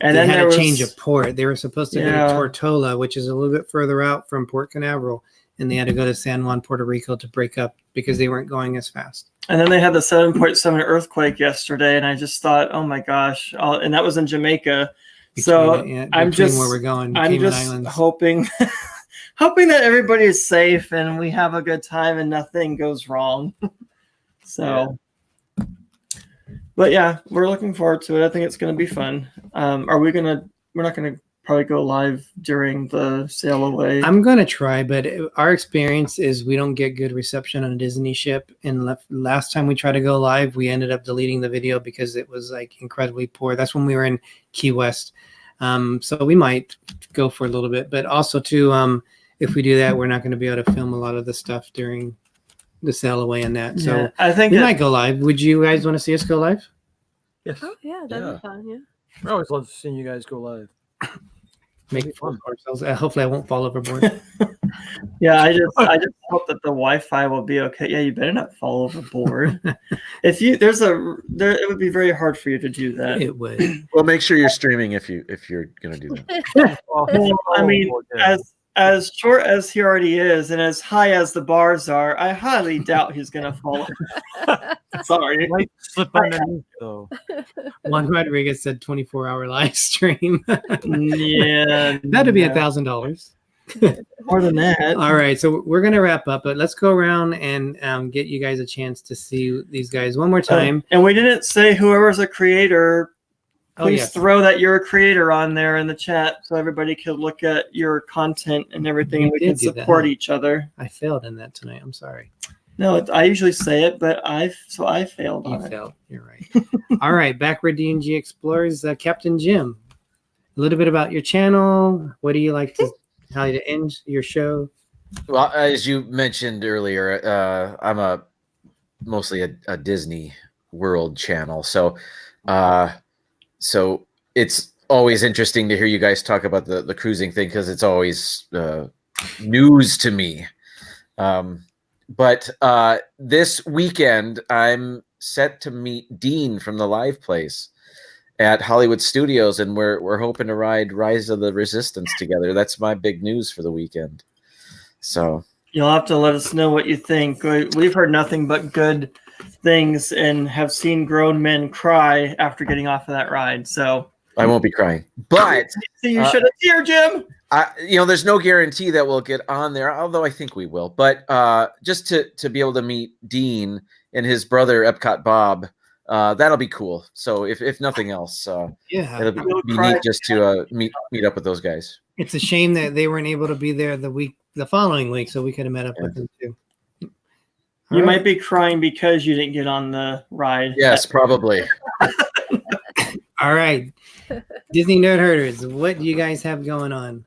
A: And
B: they
A: then
B: had
A: there
B: to
A: was,
B: change a port. They were supposed to go
A: Yeah.
B: to Tortola, which is a little bit further out from Port Canaveral, and they had to go to San Juan, Puerto Rico to break up because they weren't going as fast.
A: And then they had the 7.7 earthquake yesterday, and I just thought, oh my gosh! And that was in Jamaica. So I'm just
B: where we're going.
A: I'm
B: Cayman
A: just
B: Islands.
A: hoping hoping that everybody is safe and we have a good time and nothing goes wrong. So, but yeah, we're looking forward to it. I think it's going to be fun. We're not going to probably go live during the sail away.
B: I'm going to try, but our experience is we don't get good reception on a Disney ship. And last time we tried to go live, we ended up deleting the video because it was like incredibly poor. That's when we were in Key West. So we might go for a little bit, but also too, if we do that, we're not going to be able to film a lot of the stuff during the sail away and that. So
A: Yeah, I think
B: we might go live. Would you guys want to see us go live?
D: Yes.
E: Oh yeah, that'd be fun. Yeah.
D: I always love seeing you guys go live.
B: Make it fun for ourselves. Hopefully, I won't fall overboard.
A: Yeah, I just hope that the Wi-Fi will be okay. Yeah, you better not fall overboard. If you it would be very hard for you to do that.
B: It would.
C: Well, make sure you're streaming if you're gonna do that.
A: Well, I mean, as short as he already is, and as high as the bars are, I highly doubt he's gonna fall. Sorry,
D: might slip underneath though.
B: Juan Rodriguez said 24-hour live stream.
A: Yeah,
B: That'd be $1,000.
A: More than that.
B: All right, so we're gonna wrap up, but let's go around and get you guys a chance to see these guys one more time.
A: And we didn't say whoever's a creator. Please
B: yes.
A: throw that you're a creator on there in the chat so everybody can look at your content and everything, and we can support each other.
B: I failed in that tonight. I'm sorry.
A: No, I usually say it, but I failed
B: You
A: on it.
B: failed. You're right. All right, backward D&G Explorers, Captain Jim. A little bit about your channel. What do you like to how to end your show?
C: Well, as you mentioned earlier, I'm mostly a Disney World channel, so it's always interesting to hear you guys talk about the cruising thing because it's always news to me. But this weekend, I'm set to meet Dean from the Live Place at Hollywood Studios, and we're hoping to ride Rise of the Resistance together. That's my big news for the weekend. So
A: You'll have to let us know what you think. We've heard nothing but good things and have seen grown men cry after getting off of that ride. So
C: I won't be crying, but
A: you should have cheered, Jim.
C: There's no guarantee that we'll get on there, although I think we will. But just to be able to meet Dean and his brother Epcot Bob, that'll be cool. So if nothing else, it'll be neat just to meet up with those guys.
B: It's a shame that they weren't able to be there the following week, so we could have met up with them too.
A: You might be crying because you didn't get on the ride.
C: Yes, probably.
B: All right, Dizney Nerd Herders, what do you guys have going on?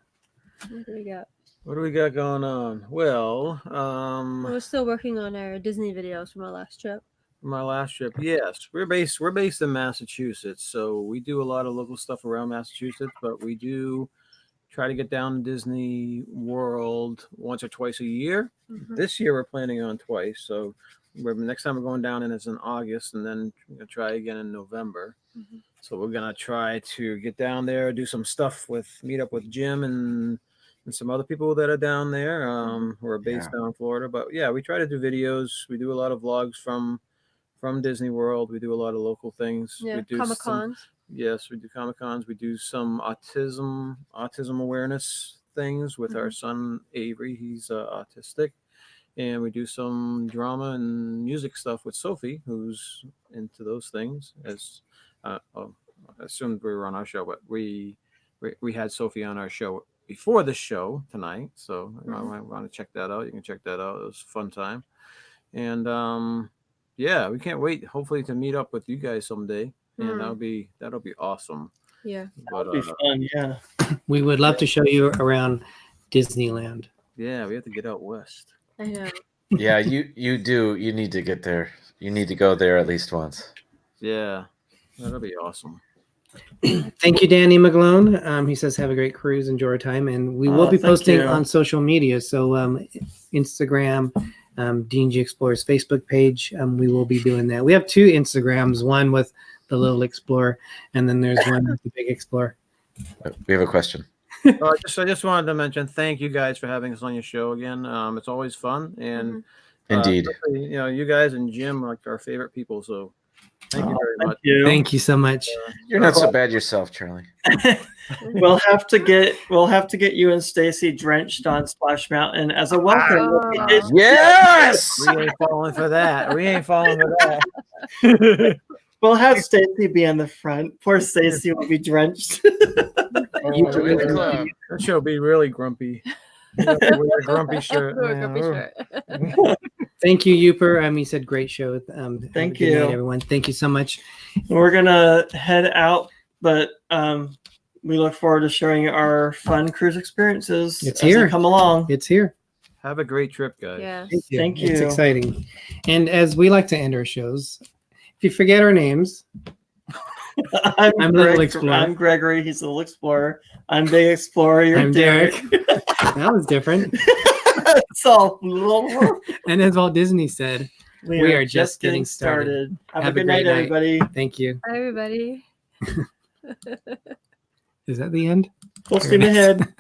E: What do we got?
D: What do we got going on? Well,
E: we're still working on our Disney videos from our last trip.
D: My last trip, yes, we're based in Massachusetts, so we do a lot of local stuff around Massachusetts, but we do try to get down to Disney World once or twice a year. Mm-hmm. This year we're planning on twice, so next time we're going down is in August, and then we're gonna try again in November. Mm-hmm. So we're gonna try to get down there, do some stuff meet up with Jim and some other people that are down there who are based down in Florida. But yeah, we try to do videos. We do a lot of vlogs from Disney World. We do a lot of local things.
E: Yeah,
D: we do
E: Comic-Cons.
D: Yes, we do Comic-Cons. We do some autism awareness things with our son Avery. He's autistic. And we do some drama and music stuff with Sophie, who's into those things. As I assumed we were on our show, but we had Sophie on our show before the show tonight. So I want to check that out. You can check that out. It was a fun time. And we can't wait. Hopefully to meet up with you guys someday. And that'll be awesome.
E: Yeah,
A: that'll be fun. Yeah,
B: we would love to show you around Disneyland.
D: Yeah, we have to get out west.
E: I know.
C: Yeah, you do. You need to get there. You need to go there at least once.
D: Yeah, that'll be awesome.
B: Thank you, Danny McGlone. He says, have a great cruise, enjoy our time. And we will be
A: thank
B: posting
A: you.
B: on social media. So Instagram, D&G Explorers Facebook page. We will be doing that. We have 2 Instagrams, one with the little explorer, and then there's one with the big explorer.
C: We have a question.
D: I just wanted to mention thank you guys for having us on your show again. It's always fun, and
C: Indeed.
D: especially, you guys and Jim are like our favorite people. So thank you very much.
B: Thank you so much.
C: You're not so bad yourself, Charlie.
A: We'll have to get you and Stacy drenched on Splash Mountain as a welcome.
C: Yes.
D: We ain't falling for that. We ain't falling for that.
A: We'll have Stacy be in the front. Poor Stacy will be drenched.
C: Join the club.
D: That show will be really grumpy. With a grumpy shirt.
E: We're
D: Yeah,
E: grumpy
D: we're-
E: shirt.
B: Thank you, Youper. He said great show. Have a
A: Thank
B: good
A: you.
B: night, everyone. Thank you so much.
A: We're gonna head out, but we look forward to sharing our fun cruise experiences
B: It's
A: as
B: here.
A: they come along.
B: It's here.
D: Have a great trip, guys.
E: Yeah.
A: Thank
B: It's
A: you.
B: exciting. And as we like to end our shows, if you forget our names, I'm Little Explorer.
A: I'm Gregory. He's a Little Explorer. I'm Big Explorer. You're
B: I'm
A: Derek.
B: That was different.
A: So
B: And as Walt Disney said, we are just getting started.
A: Have,
B: Have
A: a good night,
B: great
A: everybody.
B: thank you.
E: Hi, everybody.
B: Is that the end?
A: Full steam ahead.